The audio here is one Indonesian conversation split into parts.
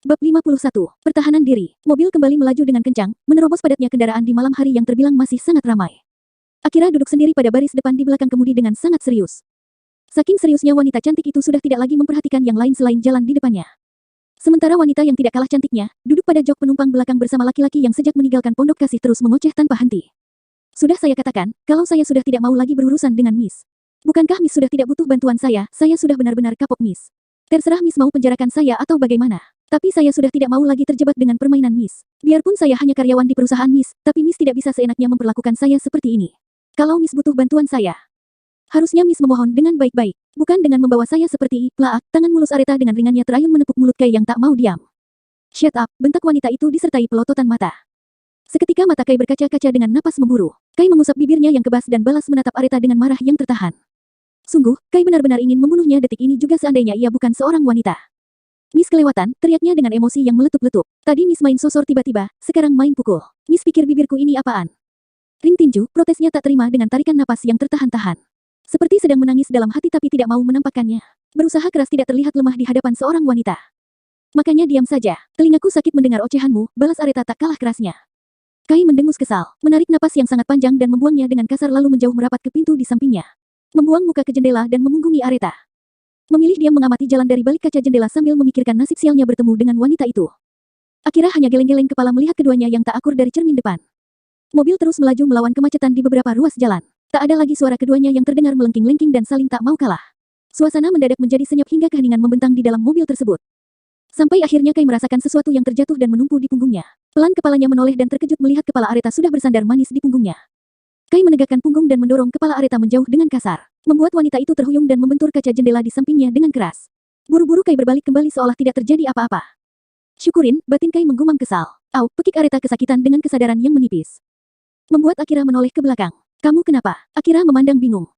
Bab 51. Pertahanan diri. Mobil kembali melaju dengan kencang, menerobos padatnya kendaraan di malam hari yang terbilang masih sangat ramai. Akira duduk sendiri pada baris depan di belakang kemudi dengan sangat serius. Saking seriusnya wanita cantik itu sudah tidak lagi memperhatikan yang lain selain jalan di depannya. Sementara wanita yang tidak kalah cantiknya, duduk pada jok penumpang belakang bersama laki-laki yang sejak meninggalkan pondok kasih terus mengoceh tanpa henti. Sudah saya katakan, kalau saya sudah tidak mau lagi berurusan dengan Miss. Bukankah Miss sudah tidak butuh bantuan saya sudah benar-benar kapok Miss. Terserah Miss mau penjarakan saya atau bagaimana. Tapi saya sudah tidak mau lagi terjebak dengan permainan Miss. Biarpun saya hanya karyawan di perusahaan Miss, tapi Miss tidak bisa seenaknya memperlakukan saya seperti ini. Kalau Miss butuh bantuan saya, harusnya Miss memohon dengan baik-baik, bukan dengan membawa saya seperti plaak. Tangan mulus Aretha dengan ringannya terayun menepuk mulut Kai yang tak mau diam. Shut up, bentak wanita itu disertai pelototan mata. Seketika mata Kai berkaca-kaca dengan napas memburu. Kai mengusap bibirnya yang kebas dan balas menatap Aretha dengan marah yang tertahan. Sungguh, Kai benar-benar ingin membunuhnya detik ini juga seandainya ia bukan seorang wanita. Miss kelewatan, teriaknya dengan emosi yang meletup-letup. Tadi Miss main sosor tiba-tiba, sekarang main pukul. Miss pikir bibirku ini apaan? Ring tinju, protesnya tak terima dengan tarikan napas yang tertahan-tahan. Seperti sedang menangis dalam hati tapi tidak mau menampakkannya. Berusaha keras tidak terlihat lemah di hadapan seorang wanita. Makanya diam saja. Telingaku sakit mendengar ocehanmu, balas Aretha tak kalah kerasnya. Kai mendengus kesal, menarik napas yang sangat panjang dan membuangnya dengan kasar lalu menjauh merapat ke pintu di sampingnya. Membuang muka ke jendela dan memunggungi Aretha. Memilih diam mengamati jalan dari balik kaca jendela sambil memikirkan nasib sialnya bertemu dengan wanita itu. Akira hanya geleng-geleng kepala melihat keduanya yang tak akur dari cermin depan. Mobil terus melaju melawan kemacetan di beberapa ruas jalan. Tak ada lagi suara keduanya yang terdengar melengking-lengking dan saling tak mau kalah. Suasana mendadak menjadi senyap hingga keheningan membentang di dalam mobil tersebut. Sampai akhirnya Kai merasakan sesuatu yang terjatuh dan menumpu di punggungnya. Pelan kepalanya menoleh dan terkejut melihat kepala Aretha sudah bersandar manis di punggungnya. Kai menegakkan punggung dan mendorong kepala Aretha menjauh dengan kasar. Membuat wanita itu terhuyung dan membentur kaca jendela di sampingnya dengan keras. Buru-buru Kai berbalik kembali seolah tidak terjadi apa-apa. Syukurin, batin Kai menggumam kesal. Au, pekik Aretha kesakitan dengan kesadaran yang menipis. Membuat Akira menoleh ke belakang. Kamu kenapa? Akira memandang bingung.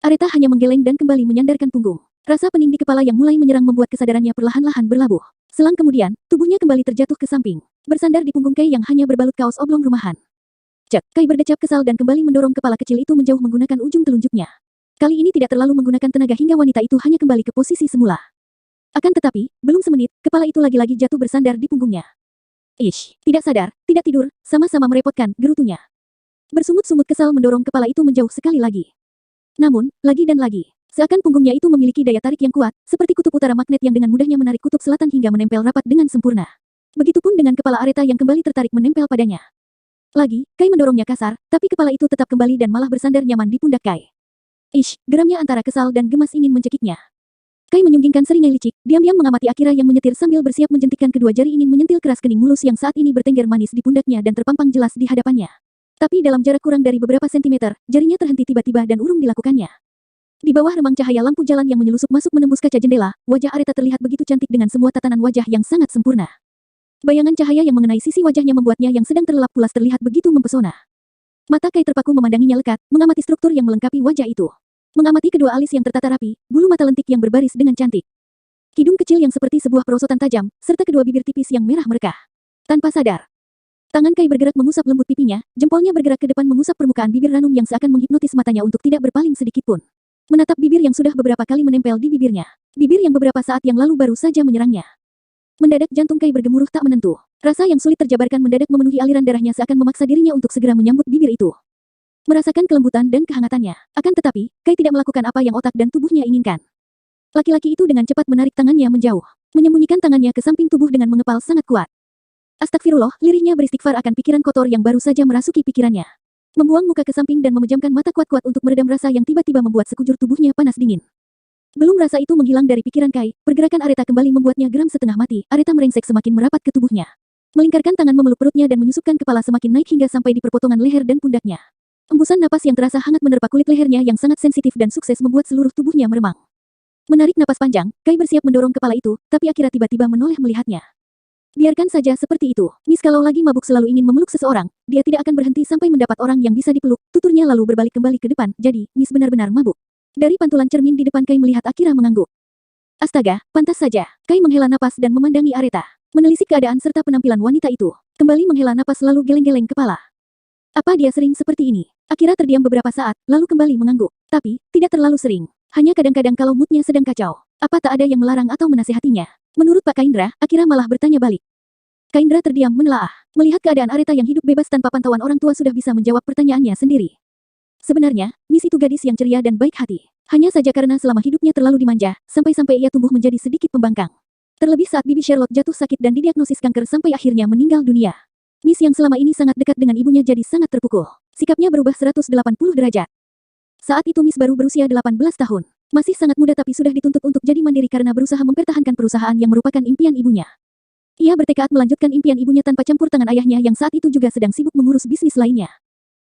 Aretha hanya menggeleng dan kembali menyandarkan punggung. Rasa pening di kepala yang mulai menyerang membuat kesadarannya perlahan-lahan berlabuh. Selang kemudian, tubuhnya kembali terjatuh ke samping. Bersandar di punggung Kai yang hanya berbalut kaos oblong rumahan. Cek, Kai berdecap kesal dan kembali mendorong kepala kecil itu menjauh menggunakan ujung telunjuknya. Kali ini tidak terlalu menggunakan tenaga hingga wanita itu hanya kembali ke posisi semula. Akan tetapi, belum semenit, kepala itu lagi-lagi jatuh bersandar di punggungnya. Ish, tidak sadar, tidak tidur, sama-sama merepotkan, gerutunya. Bersungut-sungut kesal mendorong kepala itu menjauh sekali lagi. Namun, lagi dan lagi, seakan punggungnya itu memiliki daya tarik yang kuat, seperti kutub utara magnet yang dengan mudahnya menarik kutub selatan hingga menempel rapat dengan sempurna. Begitupun dengan kepala Aretha yang kembali tertarik menempel padanya. Lagi, Kai mendorongnya kasar, tapi kepala itu tetap kembali dan malah bersandar nyaman di pundak Kai. Ish, geramnya antara kesal dan gemas ingin mencekiknya. Kai menyunggingkan seringai licik, diam-diam mengamati Akira yang menyetir sambil bersiap menjentikkan kedua jari ingin menyentil keras kening mulus yang saat ini bertengger manis di pundaknya dan terpampang jelas di hadapannya. Tapi dalam jarak kurang dari beberapa sentimeter, jarinya terhenti tiba-tiba dan urung dilakukannya. Di bawah remang cahaya lampu jalan yang menyelusup masuk menembus kaca jendela, wajah Aretha terlihat begitu cantik dengan semua tatanan wajah yang sangat sempurna. Bayangan cahaya yang mengenai sisi wajahnya membuatnya yang sedang terlelap pulas terlihat begitu mempesona. Mata Kai terpaku memandanginya lekat, mengamati struktur yang melengkapi wajah itu. Mengamati kedua alis yang tertata rapi, bulu mata lentik yang berbaris dengan cantik. Hidung kecil yang seperti sebuah perosotan tajam, serta kedua bibir tipis yang merah merekah. Tanpa sadar, tangan Kai bergerak mengusap lembut pipinya, jempolnya bergerak ke depan mengusap permukaan bibir ranum yang seakan menghipnotis matanya untuk tidak berpaling sedikitpun. Menatap bibir yang sudah beberapa kali menempel di bibirnya. Bibir yang beberapa saat yang lalu baru saja menyerangnya. Mendadak jantung Kai bergemuruh tak menentu. Rasa yang sulit terjabarkan mendadak memenuhi aliran darahnya seakan memaksa dirinya untuk segera menyambut bibir itu. Merasakan kelembutan dan kehangatannya. Akan tetapi, Kai tidak melakukan apa yang otak dan tubuhnya inginkan. Laki-laki itu dengan cepat menarik tangannya menjauh. Menyembunyikan tangannya ke samping tubuh dengan mengepal sangat kuat. Astagfirullah, lirihnya beristighfar akan pikiran kotor yang baru saja merasuki pikirannya. Membuang muka ke samping dan memejamkan mata kuat-kuat untuk meredam rasa yang tiba-tiba membuat sekujur tubuhnya panas dingin. Belum rasa itu menghilang dari pikiran Kai, pergerakan Aretha kembali membuatnya geram setengah mati. Aretha merengsek semakin merapat ke tubuhnya. Melingkarkan tangan memeluk perutnya dan menyusupkan kepala semakin naik hingga sampai di perpotongan leher dan pundaknya. Embusan napas yang terasa hangat menerpa kulit lehernya yang sangat sensitif dan sukses membuat seluruh tubuhnya meremang. Menarik napas panjang, Kai bersiap mendorong kepala itu, tapi Akira tiba-tiba menoleh melihatnya. Biarkan saja seperti itu. Miss kalau lagi mabuk selalu ingin memeluk seseorang, dia tidak akan berhenti sampai mendapat orang yang bisa dipeluk. Tuturnya lalu berbalik kembali ke depan, jadi, Miss benar-benar mabuk. Dari pantulan cermin di depan Kai melihat Akira mengangguk. Astaga, pantas saja. Kai menghela napas dan memandangi Aretha. Menelisik keadaan serta penampilan wanita itu. Kembali menghela napas lalu geleng-geleng kepala. Apa dia sering seperti ini? Akira terdiam beberapa saat, lalu kembali mengangguk. Tapi, tidak terlalu sering. Hanya kadang-kadang kalau moodnya sedang kacau. Apa tak ada yang melarang atau menasihatinya? Menurut Pak Kaindra, Akira malah bertanya balik. Kaindra terdiam menelaah. Melihat keadaan Areta yang hidup bebas tanpa pantauan orang tua sudah bisa menjawab pertanyaannya sendiri. Sebenarnya, Miss itu gadis yang ceria dan baik hati. Hanya saja karena selama hidupnya terlalu dimanja, sampai-sampai ia tumbuh menjadi sedikit pembangkang. Terlebih saat bibi Charlotte jatuh sakit dan didiagnosis kanker sampai akhirnya meninggal dunia. Miss yang selama ini sangat dekat dengan ibunya jadi sangat terpukul. Sikapnya berubah 180 derajat. Saat itu Miss baru berusia 18 tahun. Masih sangat muda tapi sudah dituntut untuk jadi mandiri karena berusaha mempertahankan perusahaan yang merupakan impian ibunya. Ia bertekad melanjutkan impian ibunya tanpa campur tangan ayahnya yang saat itu juga sedang sibuk mengurus bisnis lainnya.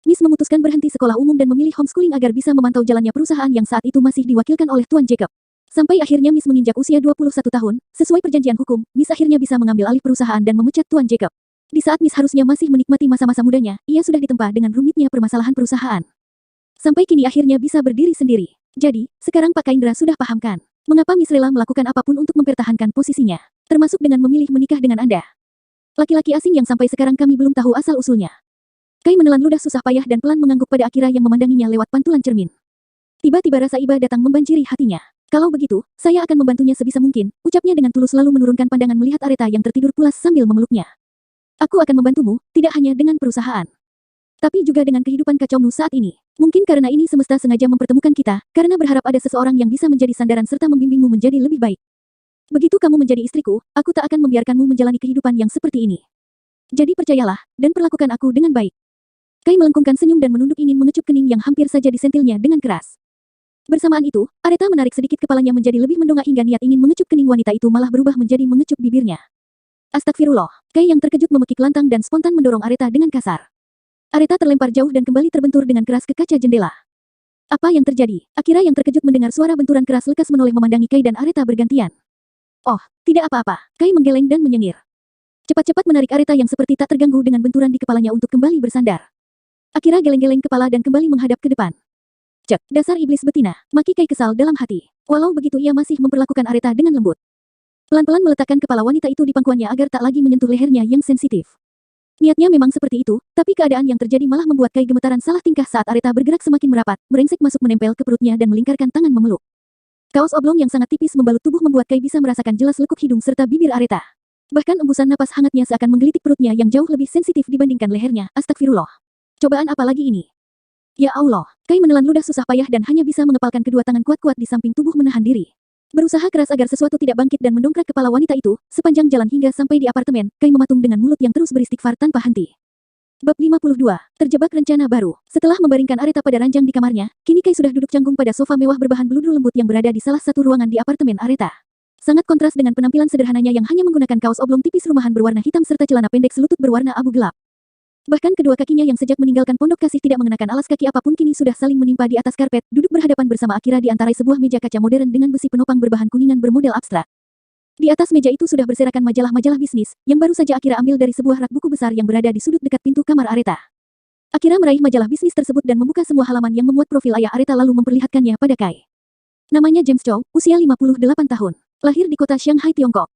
Miss memutuskan berhenti sekolah umum dan memilih homeschooling agar bisa memantau jalannya perusahaan yang saat itu masih diwakilkan oleh Tuan Jacob. Sampai akhirnya Miss menginjak usia 21 tahun, sesuai perjanjian hukum, Miss akhirnya bisa mengambil alih perusahaan dan memecat Tuan Jacob. Di saat Miss harusnya masih menikmati masa-masa mudanya, ia sudah ditempa dengan rumitnya permasalahan perusahaan. Sampai kini akhirnya bisa berdiri sendiri. Jadi, sekarang Pak Kaindra sudah paham kan? Mengapa Miss rela melakukan apapun untuk mempertahankan posisinya? Termasuk dengan memilih menikah dengan Anda. Laki-laki asing yang sampai sekarang kami belum tahu asal-usulnya. Kai menelan ludah susah payah dan pelan mengangguk pada Akira yang memandanginya lewat pantulan cermin. Tiba-tiba rasa iba datang membanjiri hatinya. Kalau begitu, saya akan membantunya sebisa mungkin, ucapnya dengan tulus lalu menurunkan pandangan melihat Areta yang tertidur pulas sambil memeluknya. Aku akan membantumu, tidak hanya dengan perusahaan. Tapi juga dengan kehidupan kacaumu saat ini. Mungkin karena ini semesta sengaja mempertemukan kita, karena berharap ada seseorang yang bisa menjadi sandaran serta membimbingmu menjadi lebih baik. Begitu kamu menjadi istriku, aku tak akan membiarkanmu menjalani kehidupan yang seperti ini. Jadi percayalah, dan perlakukan aku dengan baik. Kai melengkungkan senyum dan menunduk ingin mengecup kening yang hampir saja disentilnya dengan keras. Bersamaan itu, Areta menarik sedikit kepalanya menjadi lebih mendongak hingga niat ingin mengecup kening wanita itu malah berubah menjadi mengecup bibirnya. Astagfirullah, Kai yang terkejut memekik lantang dan spontan mendorong Areta dengan kasar. Areta terlempar jauh dan kembali terbentur dengan keras ke kaca jendela. Apa yang terjadi? Akira yang terkejut mendengar suara benturan keras lekas menoleh memandangi Kai dan Areta bergantian. Oh, tidak apa-apa. Kai menggeleng dan menyengir. Cepat-cepat menarik Areta yang seperti tak terganggu dengan benturan di kepalanya untuk kembali bersandar. Akira geleng-geleng kepala dan kembali menghadap ke depan. Cek, dasar iblis betina, maki Kai kesal dalam hati. Walau begitu ia masih memperlakukan Areta dengan lembut. Pelan-pelan meletakkan kepala wanita itu di pangkuannya agar tak lagi menyentuh lehernya yang sensitif. Niatnya memang seperti itu, tapi keadaan yang terjadi malah membuat Kai gemetaran salah tingkah saat Areta bergerak semakin merapat, merengsek masuk menempel ke perutnya dan melingkarkan tangan memeluk. Kaos oblong yang sangat tipis membalut tubuh membuat Kai bisa merasakan jelas lekuk hidung serta bibir Areta. Bahkan embusan napas hangatnya seakan menggelitik perutnya yang jauh lebih sensitif dibandingkan lehernya. Astagfirullah. Cobaan apa lagi ini? Ya Allah, Kai menelan ludah susah payah dan hanya bisa mengepalkan kedua tangan kuat-kuat di samping tubuh menahan diri. Berusaha keras agar sesuatu tidak bangkit dan mendongkrak kepala wanita itu, sepanjang jalan hingga sampai di apartemen, Kai mematung dengan mulut yang terus beristighfar tanpa henti. Bab 52. Terjebak rencana baru. Setelah membaringkan Areta pada ranjang di kamarnya, kini Kai sudah duduk canggung pada sofa mewah berbahan bludur lembut yang berada di salah satu ruangan di apartemen Areta. Sangat kontras dengan penampilan sederhananya yang hanya menggunakan kaos oblong tipis rumahan berwarna hitam serta celana pendek selutut berwarna abu gelap. Bahkan kedua kakinya yang sejak meninggalkan pondok kasih tidak mengenakan alas kaki apapun kini sudah saling menimpa di atas karpet, duduk berhadapan bersama Akira di antara sebuah meja kaca modern dengan besi penopang berbahan kuningan bermodel abstrak. Di atas meja itu sudah berserakan majalah-majalah bisnis, yang baru saja Akira ambil dari sebuah rak buku besar yang berada di sudut dekat pintu kamar Areta. Akira meraih majalah bisnis tersebut dan membuka semua halaman yang memuat profil ayah Areta lalu memperlihatkannya pada Kai. Namanya James Chow, usia 58 tahun. Lahir di kota Shanghai, Tiongkok.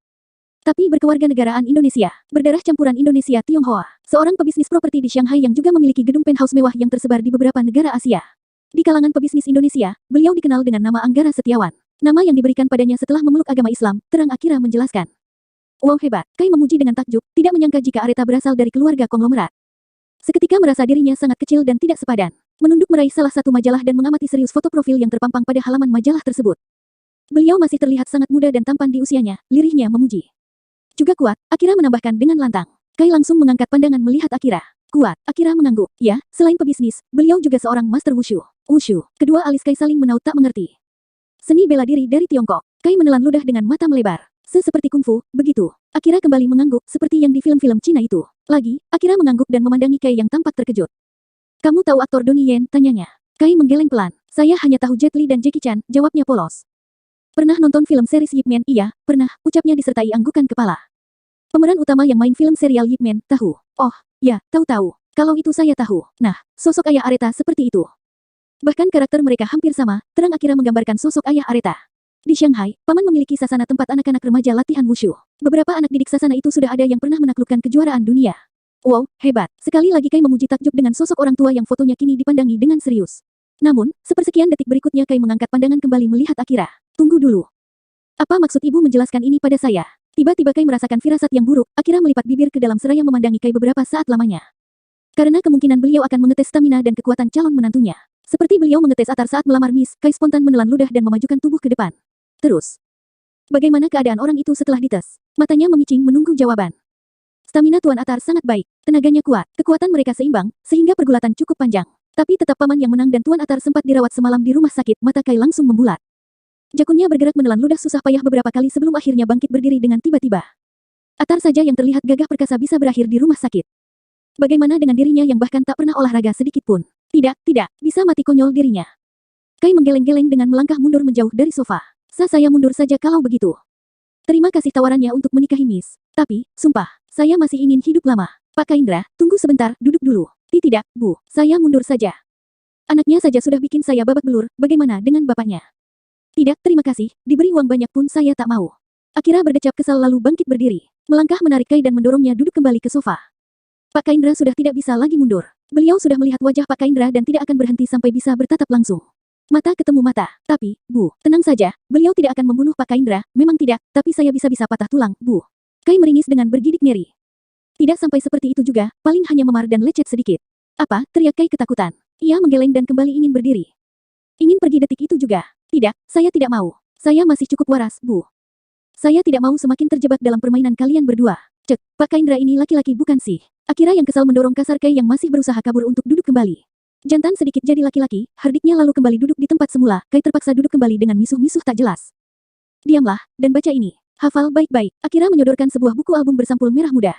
Tapi berkewarganegaraan Indonesia, berdarah campuran Indonesia-Tionghoa. Seorang pebisnis properti di Shanghai yang juga memiliki gedung penthouse mewah yang tersebar di beberapa negara Asia. Di kalangan pebisnis Indonesia, beliau dikenal dengan nama Anggara Setiawan. Nama yang diberikan padanya setelah memeluk agama Islam, terang Akira menjelaskan. Wow hebat, Kai memuji dengan takjub, tidak menyangka jika Areta berasal dari keluarga konglomerat. Seketika merasa dirinya sangat kecil dan tidak sepadan. Menunduk meraih salah satu majalah dan mengamati serius foto profil yang terpampang pada halaman majalah tersebut. Beliau masih terlihat sangat muda dan tampan di usianya, lirihnya memuji. Juga kuat, Akira menambahkan dengan lantang. Kai langsung mengangkat pandangan melihat Akira. Kuat, Akira mengangguk. Ya, selain pebisnis, beliau juga seorang master wushu. Wushu, kedua alis Kai saling menaut tak mengerti. Seni bela diri dari Tiongkok. Kai menelan ludah dengan mata melebar. Seperti kungfu, begitu. Akira kembali mengangguk seperti yang di film-film Cina itu. Lagi, Akira mengangguk dan memandangi Kai yang tampak terkejut. Kamu tahu aktor Donnie Yen? Tanyanya. Kai menggeleng pelan. Saya hanya tahu Jet Li dan Jackie Chan, jawabnya polos. Pernah nonton film series Ip Man? Iya, pernah, ucapnya disertai anggukan kepala. Pemeran utama yang main film serial Ip Man, tahu. Oh, ya, tahu-tahu. Kalau itu saya tahu. Nah, sosok ayah Areta seperti itu. Bahkan karakter mereka hampir sama, terang Akira menggambarkan sosok ayah Areta. Di Shanghai, Paman memiliki sasana tempat anak-anak remaja latihan wushu. Beberapa anak didik sasana itu sudah ada yang pernah menaklukkan kejuaraan dunia. Wow, hebat. Sekali lagi Kai memuji takjub dengan sosok orang tua yang fotonya kini dipandangi dengan serius. Namun, sepersekian detik berikutnya Kai mengangkat pandangan kembali melihat Akira. Tunggu dulu. Apa maksud ibu menjelaskan ini pada saya? Tiba-tiba Kai merasakan firasat yang buruk, Akira melipat bibir ke dalam seraya memandangi Kai beberapa saat lamanya. Karena kemungkinan beliau akan mengetes stamina dan kekuatan calon menantunya. Seperti beliau mengetes atar saat melamar Miss, Kai spontan menelan ludah dan memajukan tubuh ke depan. Terus, bagaimana keadaan orang itu setelah dites? Matanya memicing menunggu jawaban. Stamina Tuan Atar sangat baik, tenaganya kuat, kekuatan mereka seimbang, sehingga pergulatan cukup panjang. Tapi tetap paman yang menang dan Tuan Atar sempat dirawat semalam di rumah sakit, mata Kai langsung membulat. Jakunnya bergerak menelan ludah susah payah beberapa kali sebelum akhirnya bangkit berdiri dengan tiba-tiba. Atar saja yang terlihat gagah perkasa bisa berakhir di rumah sakit. Bagaimana dengan dirinya yang bahkan tak pernah olahraga sedikit pun? Tidak, bisa mati konyol dirinya. Kai menggeleng-geleng dengan melangkah mundur menjauh dari sofa. Saya mundur saja kalau begitu. Terima kasih tawarannya untuk menikahi Miss. Tapi, sumpah, saya masih ingin hidup lama. Pak Kaindra, tunggu sebentar, duduk dulu. Tidak, Bu, saya mundur saja. Anaknya saja sudah bikin saya babak belur, bagaimana dengan bapaknya? Tidak, terima kasih, diberi uang banyak pun saya tak mau. Akira berdecap kesal lalu bangkit berdiri. Melangkah menarik Kai dan mendorongnya duduk kembali ke sofa. Pak Kaindra sudah tidak bisa lagi mundur. Beliau sudah melihat wajah Pak Kaindra dan tidak akan berhenti sampai bisa bertatap langsung. Mata ketemu mata. Tapi, Bu, tenang saja, beliau tidak akan membunuh Pak Kaindra, memang tidak, tapi saya bisa-bisa patah tulang, Bu. Kai meringis dengan bergidik ngeri. Tidak sampai seperti itu juga, paling hanya memar dan lecet sedikit. Apa? Teriak Kai ketakutan. Ia menggeleng dan kembali ingin berdiri. Ingin pergi detik itu juga. Tidak, saya tidak mau. Saya masih cukup waras, Bu. Saya tidak mau semakin terjebak dalam permainan kalian berdua. Cek, Pak Kaindra ini laki-laki bukan sih? Akira yang kesal mendorong kasar Kai yang masih berusaha kabur untuk duduk kembali. Jantan sedikit jadi laki-laki, hardiknya lalu kembali duduk di tempat semula, Kai terpaksa duduk kembali dengan misuh-misuh tak jelas. Diamlah, dan baca ini. Hafal baik-baik. Akira menyodorkan sebuah buku album bersampul merah muda.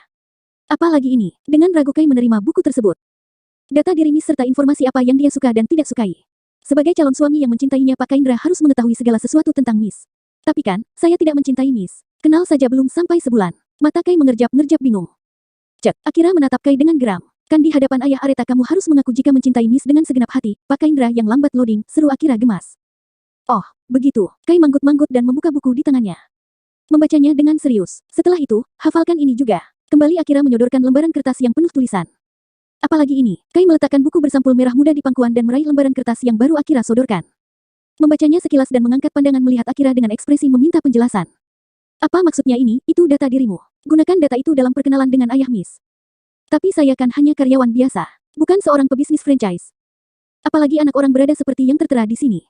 Apalagi ini, dengan ragu Kai menerima buku tersebut. Data diri Miss serta informasi apa yang dia suka dan tidak sukai. Sebagai calon suami yang mencintainya Pak Kaindra harus mengetahui segala sesuatu tentang Miss. Tapi kan, saya tidak mencintai Miss. Kenal saja belum sampai sebulan. Mata Kai mengerjap-ngerjap bingung. Cek, Akira menatap Kai dengan geram. Kan di hadapan ayah Areta kamu harus mengaku jika mencintai Miss dengan segenap hati. Pak Kaindra yang lambat loading, seru Akira gemas. Oh, begitu. Kai manggut-manggut dan membuka buku di tangannya. Membacanya dengan serius. Setelah itu, hafalkan ini juga. Kembali Akira menyodorkan lembaran kertas yang penuh tulisan. Apalagi ini, Kai meletakkan buku bersampul merah muda di pangkuan dan meraih lembaran kertas yang baru Akira sodorkan. Membacanya sekilas dan mengangkat pandangan melihat Akira dengan ekspresi meminta penjelasan. Apa maksudnya ini? Itu data dirimu. Gunakan data itu dalam perkenalan dengan ayah Miss. Tapi saya kan hanya karyawan biasa, bukan seorang pebisnis franchise. Apalagi anak orang berada seperti yang tertera di sini.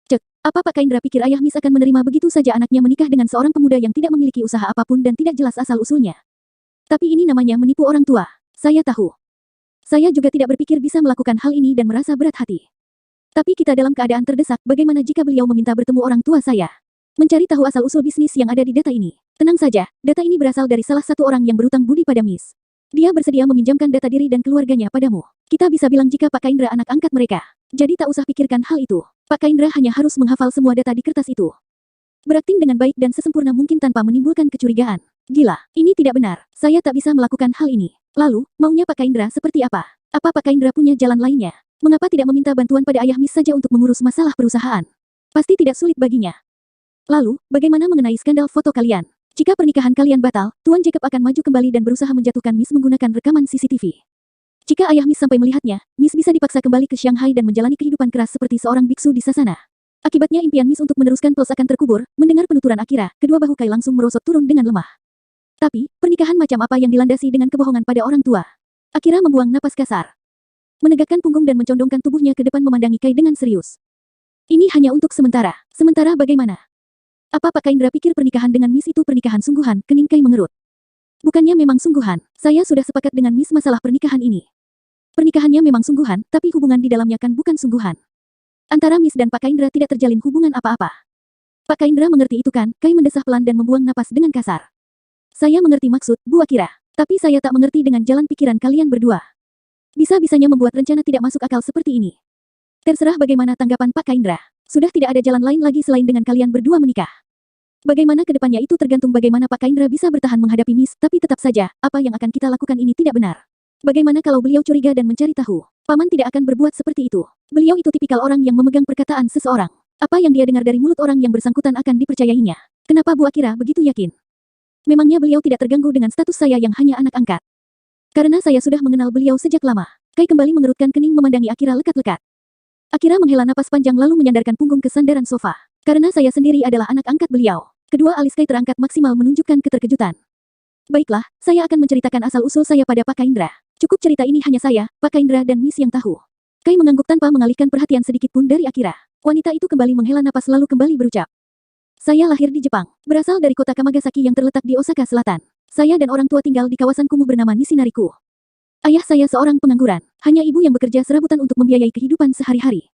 Cek, apa Pak Kaindra pikir ayah Miss akan menerima begitu saja anaknya menikah dengan seorang pemuda yang tidak memiliki usaha apapun dan tidak jelas asal-usulnya? Tapi ini namanya menipu orang tua. Saya tahu. Saya juga tidak berpikir bisa melakukan hal ini dan merasa berat hati. Tapi kita dalam keadaan terdesak, bagaimana jika beliau meminta bertemu orang tua saya? Mencari tahu asal-usul bisnis yang ada di data ini. Tenang saja, data ini berasal dari salah satu orang yang berutang budi pada Miss. Dia bersedia meminjamkan data diri dan keluarganya padamu. Kita bisa bilang jika Pak Kaindra anak angkat mereka. Jadi tak usah pikirkan hal itu. Pak Kaindra hanya harus menghafal semua data di kertas itu. Berakting dengan baik dan sesempurna mungkin tanpa menimbulkan kecurigaan. Gila, ini tidak benar. Saya tak bisa melakukan hal ini. Lalu, maunya Pak Kaindra seperti apa? Apa Pak Kaindra punya jalan lainnya? Mengapa tidak meminta bantuan pada ayah Miss saja untuk mengurus masalah perusahaan? Pasti tidak sulit baginya. Lalu, bagaimana mengenai skandal foto kalian? Jika pernikahan kalian batal, Tuan Jacob akan maju kembali dan berusaha menjatuhkan Miss menggunakan rekaman CCTV. Jika ayah Miss sampai melihatnya, Miss bisa dipaksa kembali ke Shanghai dan menjalani kehidupan keras seperti seorang biksu di Sasana. Akibatnya impian Miss untuk meneruskan Pels akan terkubur. Mendengar penuturan Akira, kedua bahu Kai langsung merosot turun dengan lemah. Tapi, pernikahan macam apa yang dilandasi dengan kebohongan pada orang tua? Akira membuang napas kasar. Menegakkan punggung dan mencondongkan tubuhnya ke depan memandangi Kai dengan serius. Ini hanya untuk sementara. Sementara bagaimana? Apa Pak Kaindra pikir pernikahan dengan Miss itu pernikahan sungguhan? Kening Kai mengerut. Bukannya memang sungguhan. Saya sudah sepakat dengan Miss masalah pernikahan ini. Pernikahannya memang sungguhan, tapi hubungan di dalamnya kan bukan sungguhan. Antara Miss dan Pak Kaindra tidak terjalin hubungan apa-apa. Pak Kaindra mengerti itu kan? Kai mendesah pelan dan membuang napas dengan kasar. Saya mengerti maksud, Bu Akira. Tapi saya tak mengerti dengan jalan pikiran kalian berdua. Bisa-bisanya membuat rencana tidak masuk akal seperti ini. Terserah bagaimana tanggapan Pak Kaindra. Sudah tidak ada jalan lain lagi selain dengan kalian berdua menikah. Bagaimana ke depannya itu tergantung bagaimana Pak Kaindra bisa bertahan menghadapi Miss, tapi tetap saja, apa yang akan kita lakukan ini tidak benar. Bagaimana kalau beliau curiga dan mencari tahu? Paman tidak akan berbuat seperti itu. Beliau itu tipikal orang yang memegang perkataan seseorang. Apa yang dia dengar dari mulut orang yang bersangkutan akan dipercayainya. Kenapa Bu Akira begitu yakin? Memangnya beliau tidak terganggu dengan status saya yang hanya anak angkat? Karena saya sudah mengenal beliau sejak lama. Kai kembali mengerutkan kening memandangi Akira lekat-lekat. Akira menghela napas panjang lalu menyandarkan punggung ke sandaran sofa. Karena saya sendiri adalah anak angkat beliau. Kedua alis Kai terangkat maksimal menunjukkan keterkejutan. Baiklah, saya akan menceritakan asal-usul saya pada Pak Kaindra. Cukup cerita ini hanya saya, Pak Kaindra dan Miss yang tahu. Kai mengangguk tanpa mengalihkan perhatian sedikit pun dari Akira. Wanita itu kembali menghela napas lalu kembali berucap. Saya lahir di Jepang, berasal dari kota Kamagasaki yang terletak di Osaka Selatan. Saya dan orang tua tinggal di kawasan kumuh bernama Nishinariku. Ayah saya seorang pengangguran, hanya ibu yang bekerja serabutan untuk membiayai kehidupan sehari-hari.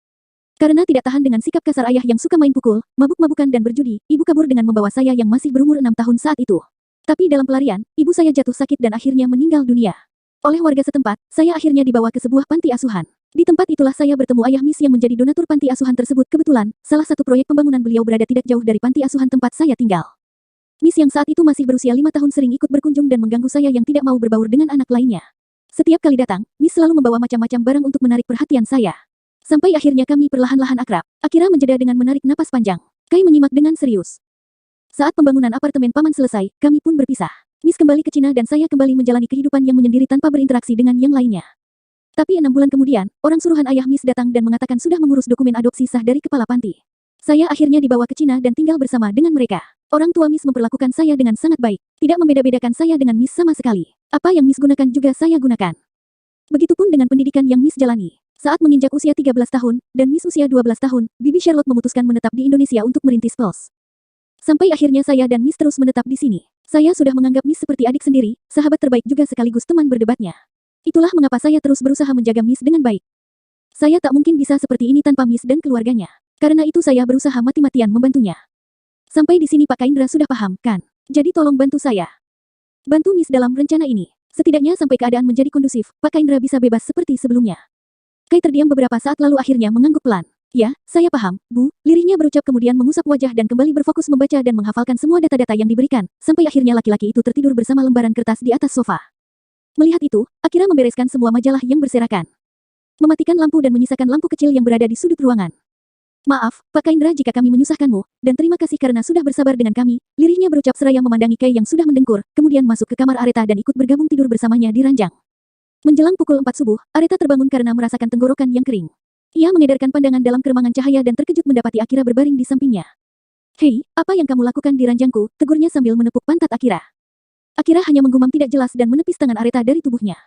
Karena tidak tahan dengan sikap kasar ayah yang suka main pukul, mabuk-mabukan dan berjudi, ibu kabur dengan membawa saya yang masih berumur 6 tahun saat itu. Tapi dalam pelarian, ibu saya jatuh sakit dan akhirnya meninggal dunia. Oleh warga setempat, saya akhirnya dibawa ke sebuah panti asuhan. Di tempat itulah saya bertemu ayah Miss yang menjadi donatur panti asuhan tersebut. Kebetulan, salah satu proyek pembangunan beliau berada tidak jauh dari panti asuhan tempat saya tinggal. Miss yang saat itu masih berusia 5 tahun sering ikut berkunjung dan mengganggu saya yang tidak mau berbaur dengan anak lainnya. Setiap kali datang, Miss selalu membawa macam-macam barang untuk menarik perhatian saya. Sampai akhirnya kami perlahan-lahan akrab. Akira menjeda dengan menarik napas panjang. Kai menyimak dengan serius. Saat pembangunan apartemen paman selesai, kami pun berpisah. Miss kembali ke Cina dan saya kembali menjalani kehidupan yang menyendiri tanpa berinteraksi dengan yang lainnya. Tapi 6 bulan kemudian, orang suruhan ayah Miss datang dan mengatakan sudah mengurus dokumen adopsi sah dari kepala panti. Saya akhirnya dibawa ke Cina dan tinggal bersama dengan mereka. Orang tua Miss memperlakukan saya dengan sangat baik. Tidak membeda-bedakan saya dengan Miss sama sekali. Apa yang Miss gunakan juga saya gunakan. Begitupun dengan pendidikan yang Miss jalani. Saat menginjak usia 13 tahun, dan Miss usia 12 tahun, Bibi Charlotte memutuskan menetap di Indonesia untuk merintis Pels. Sampai akhirnya saya dan Miss terus menetap di sini. Saya sudah menganggap Miss seperti adik sendiri, sahabat terbaik juga sekaligus teman berdebatnya. Itulah mengapa saya terus berusaha menjaga Miss dengan baik. Saya tak mungkin bisa seperti ini tanpa Miss dan keluarganya. Karena itu saya berusaha mati-matian membantunya. Sampai di sini Pak Kaindra sudah paham, kan? Jadi tolong bantu saya. Bantu Miss dalam rencana ini. Setidaknya sampai keadaan menjadi kondusif, Pak Kaindra bisa bebas seperti sebelumnya. Kai terdiam beberapa saat lalu akhirnya mengangguk pelan. Ya, saya paham, Bu. Lirihnya berucap kemudian mengusap wajah dan kembali berfokus membaca dan menghafalkan semua data-data yang diberikan, sampai akhirnya laki-laki itu tertidur bersama lembaran kertas di atas sofa. Melihat itu, Akira membereskan semua majalah yang berserakan. Mematikan lampu dan menyisakan lampu kecil yang berada di sudut ruangan. Maaf, Pak Kaindra jika kami menyusahkanmu, dan terima kasih karena sudah bersabar dengan kami, lirihnya berucap seraya memandangi Kai yang sudah mendengkur, kemudian masuk ke kamar Areta dan ikut bergabung tidur bersamanya di ranjang. Menjelang pukul 4 subuh, Areta terbangun karena merasakan tenggorokan yang kering. Ia mengedarkan pandangan dalam keremangan cahaya dan terkejut mendapati Akira berbaring di sampingnya. Hei, apa yang kamu lakukan di ranjangku? Tegurnya sambil menepuk pantat Akira. Akira hanya menggumam tidak jelas dan menepis tangan Areta dari tubuhnya.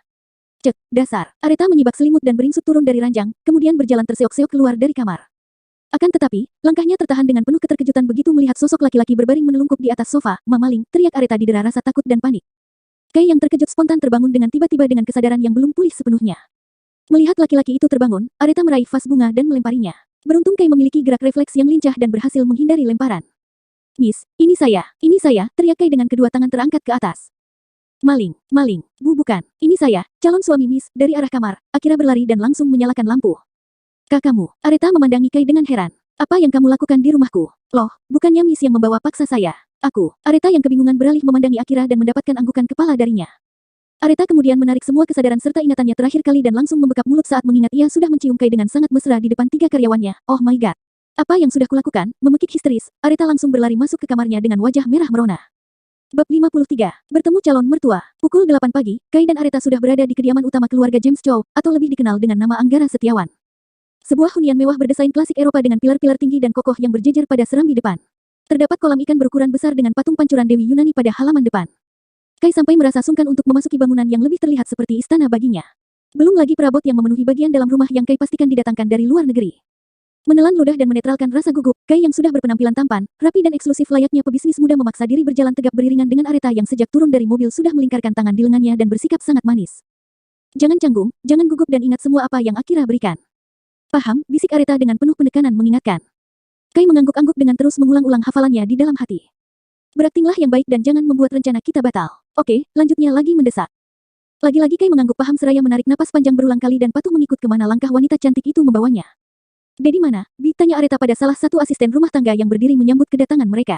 Cek, dasar. Areta menyibak selimut dan beringsut turun dari ranjang, kemudian berjalan terseok-seok keluar dari kamar. Akan tetapi, langkahnya tertahan dengan penuh keterkejutan begitu melihat sosok laki-laki berbaring menelungkup di atas sofa. Mamaling, teriak Areta didera rasa takut dan panik. Kai yang terkejut spontan terbangun dengan tiba-tiba dengan kesadaran yang belum pulih sepenuhnya. Melihat laki-laki itu terbangun, Areta meraih vas bunga dan melemparinya. Beruntung Kai memiliki gerak refleks yang lincah dan berhasil menghindari lemparan. Miss, ini saya, teriak Kai dengan kedua tangan terangkat ke atas. Maling, Bu bukan, ini saya, calon suami Miss, dari arah kamar. Akira berlari dan langsung menyalakan lampu. Kakakmu, Areta memandangi Kai dengan heran. Apa yang kamu lakukan di rumahku? Loh, bukannya Miss yang membawa paksa saya. Aku, Areta yang kebingungan beralih memandangi Akira dan mendapatkan anggukan kepala darinya. Areta kemudian menarik semua kesadaran serta ingatannya terakhir kali dan langsung membekap mulut saat mengingat ia sudah mencium Kai dengan sangat mesra di depan 3 karyawannya. Oh my god. Apa yang sudah kulakukan? Memekik histeris, Areta langsung berlari masuk ke kamarnya dengan wajah merah merona. Bab 53. Bertemu calon mertua. Pukul 8 pagi, Kai dan Areta sudah berada di kediaman utama keluarga James Chow, atau lebih dikenal dengan nama Anggara Setiawan. Sebuah hunian mewah berdesain klasik Eropa dengan pilar-pilar tinggi dan kokoh yang berjejer pada serambi depan. Terdapat kolam ikan berukuran besar dengan patung pancuran Dewi Yunani pada halaman depan. Kai sampai merasa sungkan untuk memasuki bangunan yang lebih terlihat seperti istana baginya. Belum lagi perabot yang memenuhi bagian dalam rumah yang Kai pastikan didatangkan dari luar negeri. Menelan ludah dan menetralkan rasa gugup, Kai yang sudah berpenampilan tampan, rapi dan eksklusif layaknya pebisnis muda memaksa diri berjalan tegap beriringan dengan Areta yang sejak turun dari mobil sudah melingkarkan tangan di lengannya dan bersikap sangat manis. Jangan canggung, jangan gugup dan ingat semua apa yang Akira berikan. Paham, bisik Areta dengan penuh penekanan mengingatkan. Kai mengangguk-angguk dengan terus mengulang-ulang hafalannya di dalam hati. Beraktinglah yang baik dan jangan membuat rencana kita batal. Oke, lanjutnya lagi mendesak. Lagi-lagi Kai mengangguk paham seraya menarik napas panjang berulang kali dan patuh mengikut kemana langkah wanita cantik itu membawanya. Dedi mana? Bi, tanya Areta pada salah satu asisten rumah tangga yang berdiri menyambut kedatangan mereka.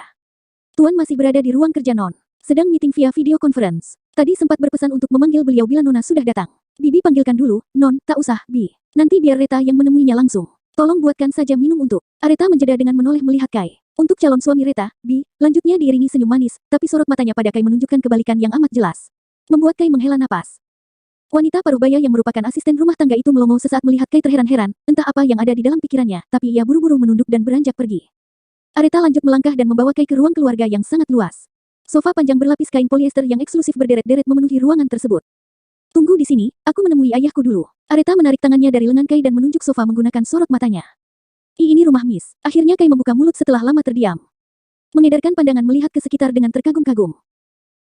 Tuan masih berada di ruang kerja Non. Sedang meeting via video conference. Tadi sempat berpesan untuk memanggil beliau bila Nona sudah datang. Bibi panggilkan dulu, Non, tak usah, Bi. Nanti biar Reta yang menemuinya langsung. Tolong buatkan saja minum untuk. Areta menjeda dengan menoleh melihat Kai. Untuk calon suami Reta, Bi, lanjutnya diiringi senyum manis, tapi sorot matanya pada Kai menunjukkan kebalikan yang amat jelas. Membuat Kai menghela napas. Wanita parubaya yang merupakan asisten rumah tangga itu melongo sesaat melihat Kai terheran-heran, entah apa yang ada di dalam pikirannya, tapi ia buru-buru menunduk dan beranjak pergi. Areta lanjut melangkah dan membawa Kai ke ruang keluarga yang sangat luas. Sofa panjang berlapis kain polyester yang eksklusif berderet-deret memenuhi ruangan tersebut. Tunggu di sini, aku menemui ayahku dulu. Areta menarik tangannya dari lengan Kai dan menunjuk sofa menggunakan sorot matanya. Ini rumah Miss. Akhirnya Kai membuka mulut setelah lama terdiam. Mengedarkan pandangan melihat ke sekitar dengan terkagum-kagum.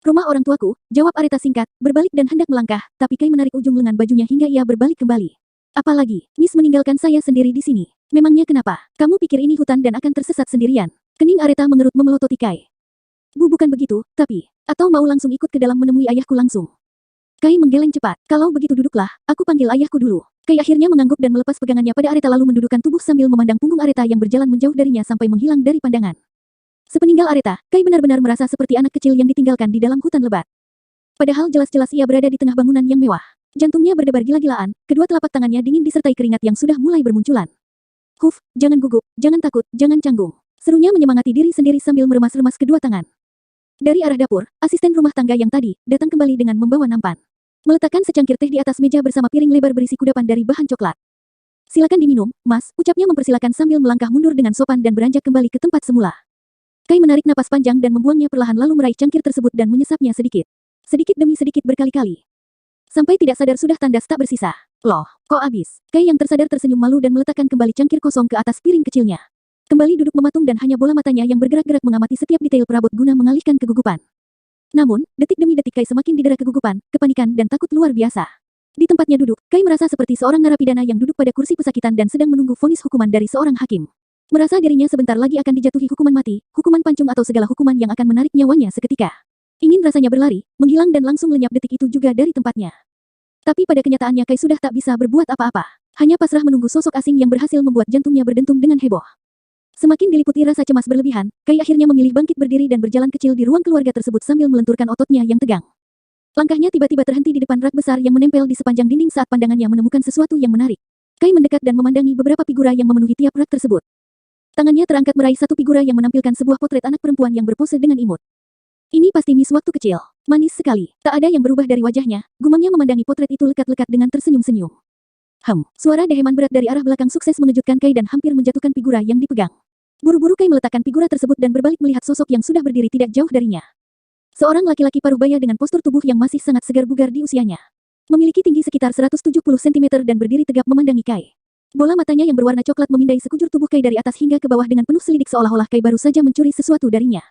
Rumah orang tuaku, jawab Areta singkat, berbalik dan hendak melangkah, tapi Kai menarik ujung lengan bajunya hingga ia berbalik kembali. Apalagi, Miss meninggalkan saya sendiri di sini. Memangnya kenapa? Kamu pikir ini hutan dan akan tersesat sendirian? Kening Areta mengerut memelototi Kai. Bu, bukan begitu, tapi, atau mau langsung ikut ke dalam menemui ayahku langsung? Kai menggeleng cepat. Kalau begitu duduklah, aku panggil ayahku dulu. Kai akhirnya mengangguk dan melepas pegangannya pada Areta lalu mendudukkan tubuh sambil memandang punggung Areta yang berjalan menjauh darinya sampai menghilang dari pandangan. Sepeninggal Areta, Kai benar-benar merasa seperti anak kecil yang ditinggalkan di dalam hutan lebat. Padahal jelas-jelas ia berada di tengah bangunan yang mewah. Jantungnya berdebar gila-gilaan, kedua telapak tangannya dingin disertai keringat yang sudah mulai bermunculan. Huf, jangan gugup, jangan takut, jangan canggung. Serunya menyemangati diri sendiri sambil meremas-remas kedua tangan. Dari arah dapur, asisten rumah tangga yang tadi, datang kembali dengan membawa nampan. Meletakkan secangkir teh di atas meja bersama piring lebar berisi kudapan dari bahan coklat. Silakan diminum, Mas, ucapnya mempersilakan sambil melangkah mundur dengan sopan dan beranjak kembali ke tempat semula. Kai menarik napas panjang dan membuangnya perlahan lalu meraih cangkir tersebut dan menyesapnya sedikit. Sedikit demi sedikit berkali-kali. Sampai tidak sadar sudah tandas tak bersisa. Loh, kok habis? Kai yang tersadar tersenyum malu dan meletakkan kembali cangkir kosong ke atas piring kecilnya. Kembali duduk mematung dan hanya bola matanya yang bergerak-gerak mengamati setiap detail perabot guna mengalihkan kegugupan. Namun, detik demi detik Kai semakin didera kegugupan, kepanikan dan takut luar biasa. Di tempatnya duduk, Kai merasa seperti seorang narapidana yang duduk pada kursi pesakitan dan sedang menunggu vonis hukuman dari seorang hakim. Merasa dirinya sebentar lagi akan dijatuhi hukuman mati, hukuman pancung atau segala hukuman yang akan menarik nyawanya seketika. Ingin rasanya berlari, menghilang dan langsung lenyap detik itu juga dari tempatnya. Tapi pada kenyataannya Kai sudah tak bisa berbuat apa-apa. Hanya pasrah menunggu sosok asing yang berhasil membuat jantungnya berdentum dengan heboh. Semakin diliputi rasa cemas berlebihan, Kai akhirnya memilih bangkit berdiri dan berjalan kecil di ruang keluarga tersebut sambil melenturkan ototnya yang tegang. Langkahnya tiba-tiba terhenti di depan rak besar yang menempel di sepanjang dinding saat pandangannya menemukan sesuatu yang menarik. Kai mendekat dan memandangi beberapa figura yang memenuhi tiap rak tersebut. Tangannya terangkat meraih satu figura yang menampilkan sebuah potret anak perempuan yang berpose dengan imut. Ini pasti Miss waktu kecil. Manis sekali. Tak ada yang berubah dari wajahnya, gumamnya memandangi potret itu lekat-lekat dengan tersenyum-senyum. Suara deheman berat dari arah belakang sukses mengejutkan Kai dan hampir menjatuhkan figura yang dipegang. Buru-buru Kai meletakkan figura tersebut dan berbalik melihat sosok yang sudah berdiri tidak jauh darinya. Seorang laki-laki parubaya dengan postur tubuh yang masih sangat segar bugar di usianya. Memiliki tinggi sekitar 170 cm dan berdiri tegap memandangi Kai. Bola matanya yang berwarna coklat memindai sekujur tubuh Kai dari atas hingga ke bawah dengan penuh selidik seolah-olah Kai baru saja mencuri sesuatu darinya.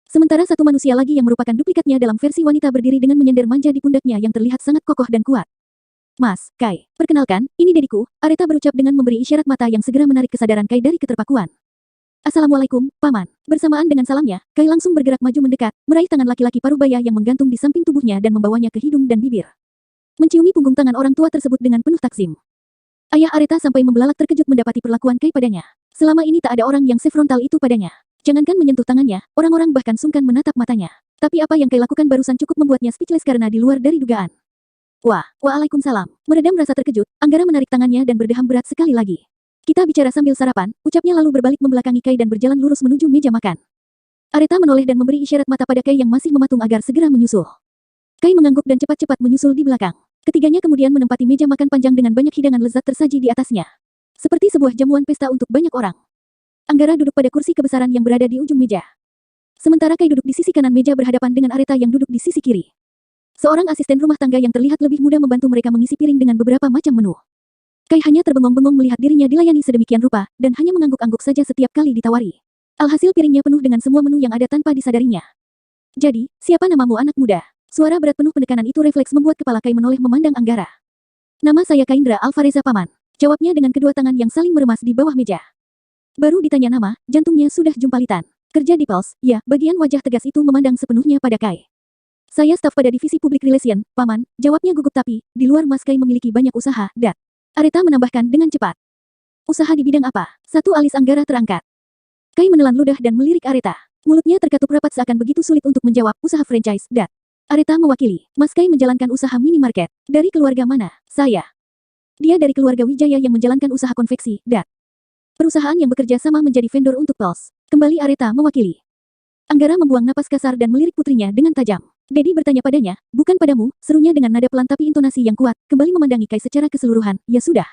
Sementara satu manusia lagi yang merupakan duplikatnya dalam versi wanita berdiri dengan menyender manja di pundaknya yang terlihat sangat kokoh dan kuat. Mas, Kai, perkenalkan, ini dediku, Areta berucap dengan memberi isyarat mata yang segera menarik kesadaran Kai dari keterpakuan. Assalamualaikum, Paman. Bersamaan dengan salamnya, Kai langsung bergerak maju mendekat, meraih tangan laki-laki parubaya yang menggantung di samping tubuhnya dan membawanya ke hidung dan bibir. Menciumi punggung tangan orang tua tersebut dengan penuh takzim. Ayah Areta sampai membelalak terkejut mendapati perlakuan Kai padanya. Selama ini tak ada orang yang sefrontal itu padanya. Jangankan menyentuh tangannya, orang-orang bahkan sungkan menatap matanya. Tapi apa yang Kai lakukan barusan cukup membuatnya speechless karena di luar dari dugaan. Waalaikumsalam. Meredam rasa terkejut, Anggara menarik tangannya dan berdeham berat sekali lagi. Kita bicara sambil sarapan, ucapnya lalu berbalik membelakangi Kai dan berjalan lurus menuju meja makan. Areta menoleh dan memberi isyarat mata pada Kai yang masih mematung agar segera menyusul. Kai mengangguk dan cepat-cepat menyusul di belakang. Ketiganya kemudian menempati meja makan panjang dengan banyak hidangan lezat tersaji di atasnya. Seperti sebuah jamuan pesta untuk banyak orang. Anggara duduk pada kursi kebesaran yang berada di ujung meja. Sementara Kai duduk di sisi kanan meja berhadapan dengan Areta yang duduk di sisi kiri. Seorang asisten rumah tangga yang terlihat lebih muda membantu mereka mengisi piring dengan beberapa macam menu. Kai hanya terbengong-bengong melihat dirinya dilayani sedemikian rupa, dan hanya mengangguk-angguk saja setiap kali ditawari. Alhasil piringnya penuh dengan semua menu yang ada tanpa disadarinya. Jadi, siapa namamu anak muda? Suara berat penuh penekanan itu refleks membuat kepala Kai menoleh memandang Anggara. Nama saya Kaindra Alvareza Paman. Jawabnya dengan kedua tangan yang saling meremas di bawah meja. Baru ditanya nama, jantungnya sudah jumpalitan. Kerja di Pulse, ya, bagian wajah tegas itu memandang sepenuhnya pada Kai. Saya staf pada divisi Public Relation, Paman, jawabnya gugup tapi, di luar Mas Kai memiliki banyak usaha, dat. Areta menambahkan dengan cepat. Usaha di bidang apa? Satu alis Anggara terangkat. Kai menelan ludah dan melirik Areta. Mulutnya terkatup rapat seakan begitu sulit untuk menjawab, usaha franchise, dat. Areta mewakili, Mas Kai menjalankan usaha minimarket. Dari keluarga mana? Saya. Dia dari keluarga Wijaya yang menjalankan usaha konveksi, dat. Perusahaan yang bekerja sama menjadi vendor untuk Pulse. Kembali Areta mewakili. Anggara membuang napas kasar dan melirik putrinya dengan tajam. Dedi bertanya padanya, bukan padamu, serunya dengan nada pelan tapi intonasi yang kuat, kembali memandangi Kai secara keseluruhan, ya sudah.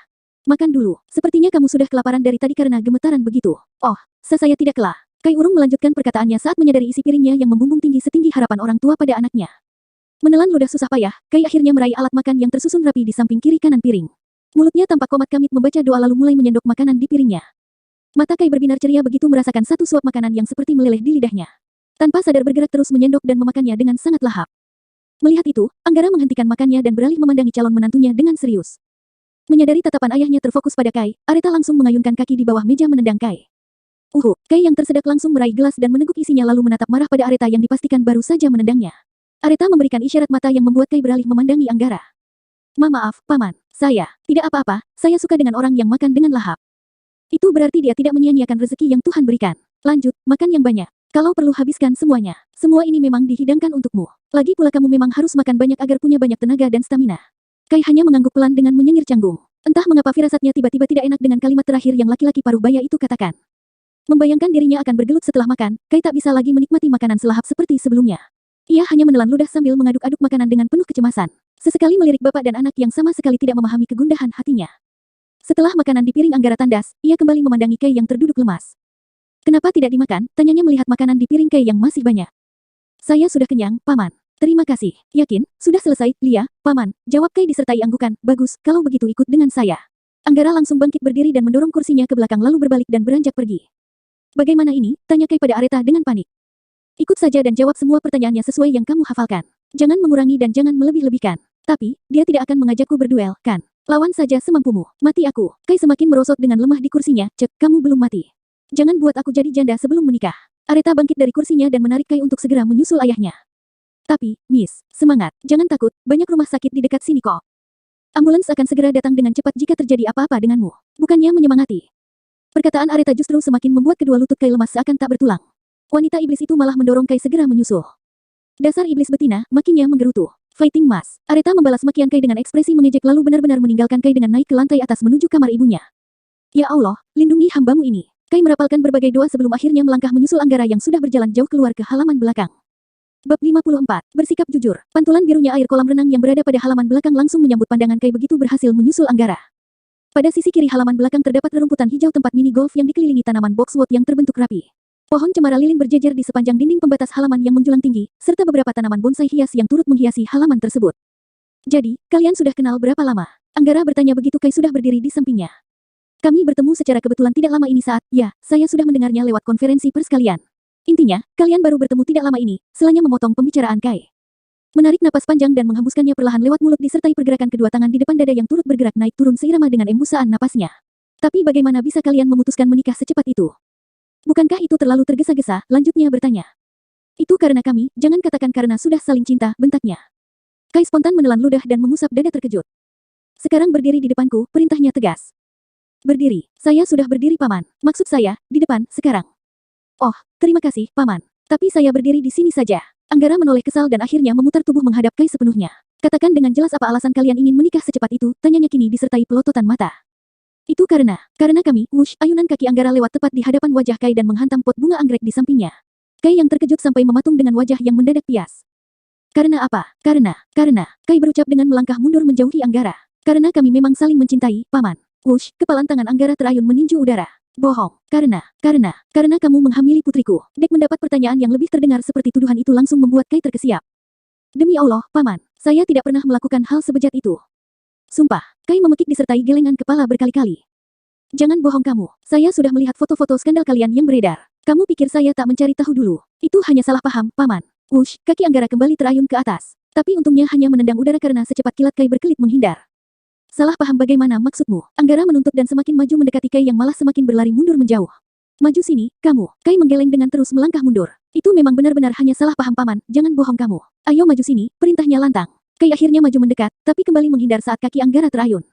Makan dulu, sepertinya kamu sudah kelaparan dari tadi karena gemetaran begitu. Oh, saya tidak kelah. Kai urung melanjutkan perkataannya saat menyadari isi piringnya yang membumbung tinggi setinggi harapan orang tua pada anaknya. Menelan ludah susah payah, Kai akhirnya meraih alat makan yang tersusun rapi di samping kiri kanan piring. Mulutnya tampak komat kamit membaca doa lalu mulai menyendok makanan di piringnya. Mata Kai berbinar ceria begitu merasakan satu suap makanan yang seperti meleleh di lidahnya. Tanpa sadar bergerak terus menyendok dan memakannya dengan sangat lahap. Melihat itu, Anggara menghentikan makannya dan beralih memandangi calon menantunya dengan serius. Menyadari tatapan ayahnya terfokus pada Kai, Areta langsung mengayunkan kaki di bawah meja menendang Kai. Kai yang tersedak langsung meraih gelas dan meneguk isinya lalu menatap marah pada Areta yang dipastikan baru saja menendangnya. Areta memberikan isyarat mata yang membuat Kai beralih memandangi Anggara. Maaf, Paman. Saya, tidak apa-apa, saya suka dengan orang yang makan dengan lahap. Itu berarti dia tidak menyia-nyiakan rezeki yang Tuhan berikan. Lanjut, makan yang banyak. Kalau perlu habiskan semuanya. Semua ini memang dihidangkan untukmu. Lagi pula kamu memang harus makan banyak agar punya banyak tenaga dan stamina. Kai hanya mengangguk pelan dengan menyengir canggung. Entah mengapa firasatnya tiba-tiba tidak enak dengan kalimat terakhir yang laki-laki paruh baya itu katakan. Membayangkan dirinya akan bergelut setelah makan, Kai tak bisa lagi menikmati makanan selahap seperti sebelumnya. Ia hanya menelan ludah sambil mengaduk-aduk makanan dengan penuh kecemasan. Sesekali melirik bapak dan anak yang sama sekali tidak memahami kegundahan hatinya. Setelah makanan di piring Anggara tandas, ia kembali memandangi Kai yang terduduk lemas. Kenapa tidak dimakan? Tanyanya melihat makanan di piring Kai yang masih banyak. Saya sudah kenyang, Paman. Terima kasih. Yakin? Sudah selesai, Lia, Paman. Jawab Kai disertai anggukan. Bagus, kalau begitu ikut dengan saya. Anggara langsung bangkit berdiri dan mendorong kursinya ke belakang lalu berbalik dan beranjak pergi. Bagaimana ini? Tanya Kai pada Areta dengan panik. Ikut saja dan jawab semua pertanyaannya sesuai yang kamu hafalkan. Jangan mengurangi dan jangan melebih-lebihkan. Tapi, dia tidak akan mengajakku berduel, kan? Lawan saja semampumu. Mati aku. Kai semakin merosot dengan lemah di kursinya. Cek, kamu belum mati. Jangan buat aku jadi janda sebelum menikah. Areta bangkit dari kursinya dan menarik Kai untuk segera menyusul ayahnya. Tapi, Miss, semangat. Jangan takut, banyak rumah sakit di dekat sini kok. Ambulans akan segera datang dengan cepat jika terjadi apa-apa denganmu. Bukannya menyemangati. Perkataan Areta justru semakin membuat kedua lutut Kai lemas seakan tak bertulang. Wanita iblis itu malah mendorong Kai segera menyusul. Dasar iblis betina, makinnya menggerutu. Fighting Mas. Areta membalas makian Kai dengan ekspresi mengejek lalu benar-benar meninggalkan Kai dengan naik ke lantai atas menuju kamar ibunya. Ya Allah, lindungi hambamu ini. Kai merapalkan berbagai doa sebelum akhirnya melangkah menyusul Anggara yang sudah berjalan jauh keluar ke halaman belakang. Bab 54. Bersikap jujur. Pantulan birunya air kolam renang yang berada pada halaman belakang langsung menyambut pandangan Kai begitu berhasil menyusul Anggara. Pada sisi kiri halaman belakang terdapat rerumputan hijau tempat mini golf yang dikelilingi tanaman boxwood yang terbentuk rapi. Pohon cemara lilin berjejer di sepanjang dinding pembatas halaman yang menjulang tinggi, serta beberapa tanaman bonsai hias yang turut menghiasi halaman tersebut. Jadi, kalian sudah kenal berapa lama? Anggara bertanya begitu Kai sudah berdiri di sampingnya. Kami bertemu secara kebetulan tidak lama ini saat, ya, saya sudah mendengarnya lewat konferensi pers kalian. Intinya, kalian baru bertemu tidak lama ini, selanya memotong pembicaraan Kai. Menarik napas panjang dan menghembuskannya perlahan lewat mulut disertai pergerakan kedua tangan di depan dada yang turut bergerak naik turun seirama dengan embusaan napasnya. Tapi bagaimana bisa kalian memutuskan menikah secepat itu? Bukankah itu terlalu tergesa-gesa? Lanjutnya bertanya. Itu karena kami, jangan katakan karena sudah saling cinta, bentaknya. Kai spontan menelan ludah dan mengusap dada terkejut. Sekarang berdiri di depanku, perintahnya tegas. Berdiri, saya sudah berdiri Paman. Maksud saya, di depan, sekarang. Oh, terima kasih, Paman. Tapi saya berdiri di sini saja. Anggara menoleh kesal dan akhirnya memutar tubuh menghadap Kai sepenuhnya. Katakan dengan jelas apa alasan kalian ingin menikah secepat itu, tanyanya kini disertai pelototan mata. Itu karena kami, wush, ayunan kaki Anggara lewat tepat di hadapan wajah Kai dan menghantam pot bunga anggrek di sampingnya. Kai yang terkejut sampai mematung dengan wajah yang mendadak pias. Karena apa? Karena, Kai berucap dengan melangkah mundur menjauhi Anggara. Karena kami memang saling mencintai, Paman. Wush, kepalan tangan Anggara terayun meninju udara. Bohong. Karena kamu menghamili putriku. Dek mendapat pertanyaan yang lebih terdengar seperti tuduhan itu langsung membuat Kai terkesiap. Demi Allah, Paman, saya tidak pernah melakukan hal sebejat itu. Sumpah, Kai memekik disertai gelengan kepala berkali-kali. Jangan bohong kamu, saya sudah melihat foto-foto skandal kalian yang beredar. Kamu pikir saya tak mencari tahu dulu? Itu hanya salah paham, Paman. Wush, kaki Anggara kembali terayun ke atas. Tapi untungnya hanya menendang udara karena secepat kilat Kai berkelit menghindar. Salah paham bagaimana maksudmu? Anggara menuntut dan semakin maju mendekati Kai yang malah semakin berlari mundur menjauh. Maju sini, kamu. Kai menggeleng dengan terus melangkah mundur. Itu memang benar-benar hanya salah paham Paman, jangan bohong kamu. Ayo maju sini, perintahnya lantang. Kai akhirnya maju mendekat, tapi kembali menghindar saat kaki Anggara terayun.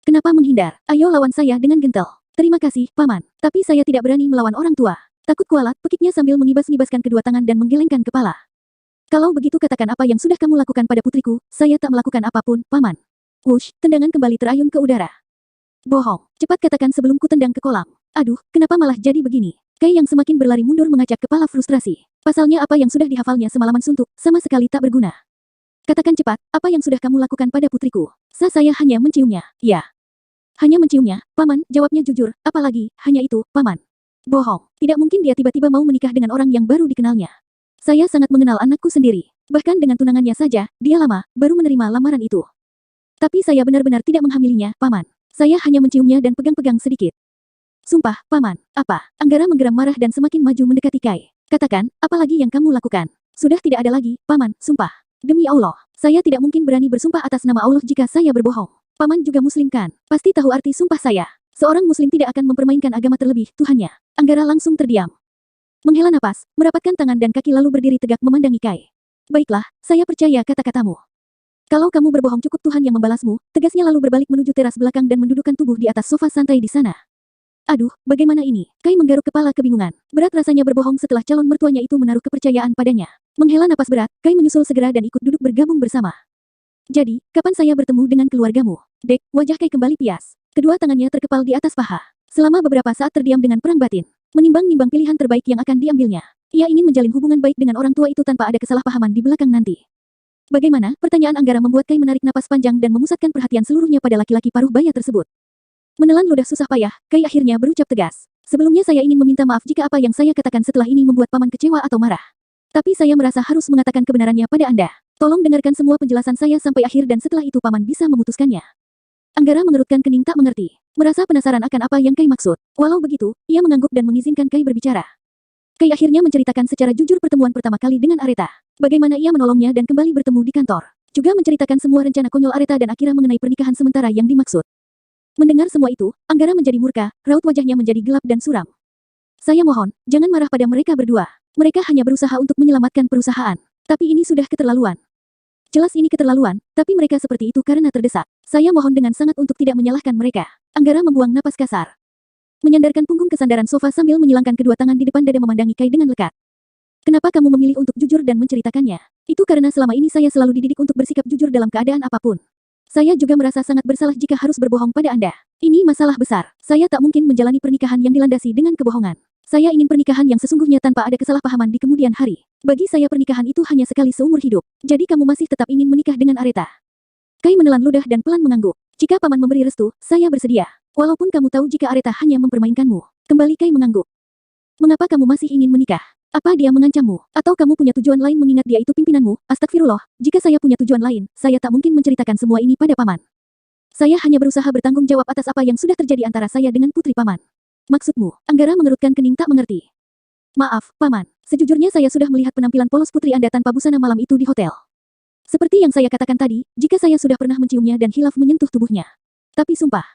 Kenapa menghindar? Ayo lawan saya dengan gentle. Terima kasih, Paman. Tapi saya tidak berani melawan orang tua. Takut kualat, pekiknya sambil mengibas-ngibaskan kedua tangan dan menggelengkan kepala. Kalau begitu katakan apa yang sudah kamu lakukan pada putriku, saya tak melakukan apapun, Paman. Wush, tendangan kembali terayun ke udara. Bohong, cepat katakan sebelum ku tendang ke kolam. Aduh, kenapa malah jadi begini? Kai yang semakin berlari mundur mengacak kepala frustrasi. Pasalnya apa yang sudah dihafalnya semalaman suntuk, sama sekali tak berguna. Katakan cepat, apa yang sudah kamu lakukan pada putriku? Saya hanya menciumnya, ya. Hanya menciumnya, Paman, jawabnya jujur, apalagi, hanya itu, Paman. Bohong. Tidak mungkin dia tiba-tiba mau menikah dengan orang yang baru dikenalnya. Saya sangat mengenal anakku sendiri. Bahkan dengan tunangannya saja, dia lama, baru menerima lamaran itu. Tapi saya benar-benar tidak menghamilinya, Paman. Saya hanya menciumnya dan pegang-pegang sedikit. Sumpah, Paman. Apa? Anggara menggeram marah dan semakin maju mendekati Kai. Katakan, apa lagi yang kamu lakukan? Sudah tidak ada lagi, Paman, sumpah. Demi Allah, saya tidak mungkin berani bersumpah atas nama Allah jika saya berbohong. Paman juga Muslim kan? Pasti tahu arti sumpah saya. Seorang Muslim tidak akan mempermainkan agama terlebih Tuhannya. Anggara langsung terdiam. Menghela napas, merapatkan tangan dan kaki lalu berdiri tegak memandangi Kai. Baiklah, saya percaya kata-katamu. Kalau kamu berbohong cukup Tuhan yang membalasmu, tegasnya lalu berbalik menuju teras belakang dan mendudukkan tubuh di atas sofa santai di sana. Aduh, bagaimana ini? Kai menggaruk kepala kebingungan. Berat rasanya berbohong setelah calon mertuanya itu menaruh kepercayaan padanya. Menghela napas berat, Kai menyusul segera dan ikut duduk bergabung bersama. Jadi, kapan saya bertemu dengan keluargamu? Dek, wajah Kai kembali pias. Kedua tangannya terkepal di atas paha. Selama beberapa saat terdiam dengan perang batin. Menimbang-nimbang pilihan terbaik yang akan diambilnya. Ia ingin menjalin hubungan baik dengan orang tua itu tanpa ada kesalahpahaman di belakang nanti. Bagaimana? Pertanyaan Anggara membuat Kai menarik napas panjang dan memusatkan perhatian seluruhnya pada laki-laki paruh baya tersebut. Menelan ludah susah payah, Kai akhirnya berucap tegas. Sebelumnya saya ingin meminta maaf jika apa yang saya katakan setelah ini membuat Paman kecewa atau marah. Tapi saya merasa harus mengatakan kebenarannya pada Anda. Tolong dengarkan semua penjelasan saya sampai akhir dan setelah itu Paman bisa memutuskannya. Anggara mengerutkan kening tak mengerti. Merasa penasaran akan apa yang Kai maksud. Walau begitu, ia mengangguk dan mengizinkan Kai berbicara. Kai akhirnya menceritakan secara jujur pertemuan pertama kali dengan Areta. Bagaimana ia menolongnya dan kembali bertemu di kantor. Juga menceritakan semua rencana konyol Areta dan Akira mengenai pernikahan sementara yang dimaksud. Mendengar semua itu, Anggara menjadi murka, raut wajahnya menjadi gelap dan suram. Saya mohon, jangan marah pada mereka berdua. Mereka hanya berusaha untuk menyelamatkan perusahaan. Tapi ini sudah keterlaluan. Jelas ini keterlaluan, tapi mereka seperti itu karena terdesak. Saya mohon dengan sangat untuk tidak menyalahkan mereka. Anggara membuang napas kasar. Menyandarkan punggung ke sandaran sofa sambil menyilangkan kedua tangan di depan dada memandangi Kai dengan lekat. Kenapa kamu memilih untuk jujur dan menceritakannya? Itu karena selama ini saya selalu dididik untuk bersikap jujur dalam keadaan apapun. Saya juga merasa sangat bersalah jika harus berbohong pada Anda. Ini masalah besar. Saya tak mungkin menjalani pernikahan yang dilandasi dengan kebohongan. Saya ingin pernikahan yang sesungguhnya tanpa ada kesalahpahaman di kemudian hari. Bagi saya pernikahan itu hanya sekali seumur hidup. Jadi kamu masih tetap ingin menikah dengan Areta? Kai menelan ludah dan pelan mengangguk. Jika Paman memberi restu, saya bersedia. Walaupun kamu tahu jika Areta hanya mempermainkanmu. Kembali Kai mengangguk. Mengapa kamu masih ingin menikah? Apa dia mengancammu? Atau kamu punya tujuan lain mengingat dia itu pimpinanmu? Astagfirullah, jika saya punya tujuan lain, saya tak mungkin menceritakan semua ini pada Paman. Saya hanya berusaha bertanggung jawab atas apa yang sudah terjadi antara saya dengan putri Paman. Maksudmu? Anggara mengerutkan kening tak mengerti. Maaf, Paman. Sejujurnya saya sudah melihat penampilan polos putri Anda tanpa busana malam itu di hotel. Seperti yang saya katakan tadi, jika saya sudah pernah menciumnya dan hilaf menyentuh tubuhnya. Tapi sumpah.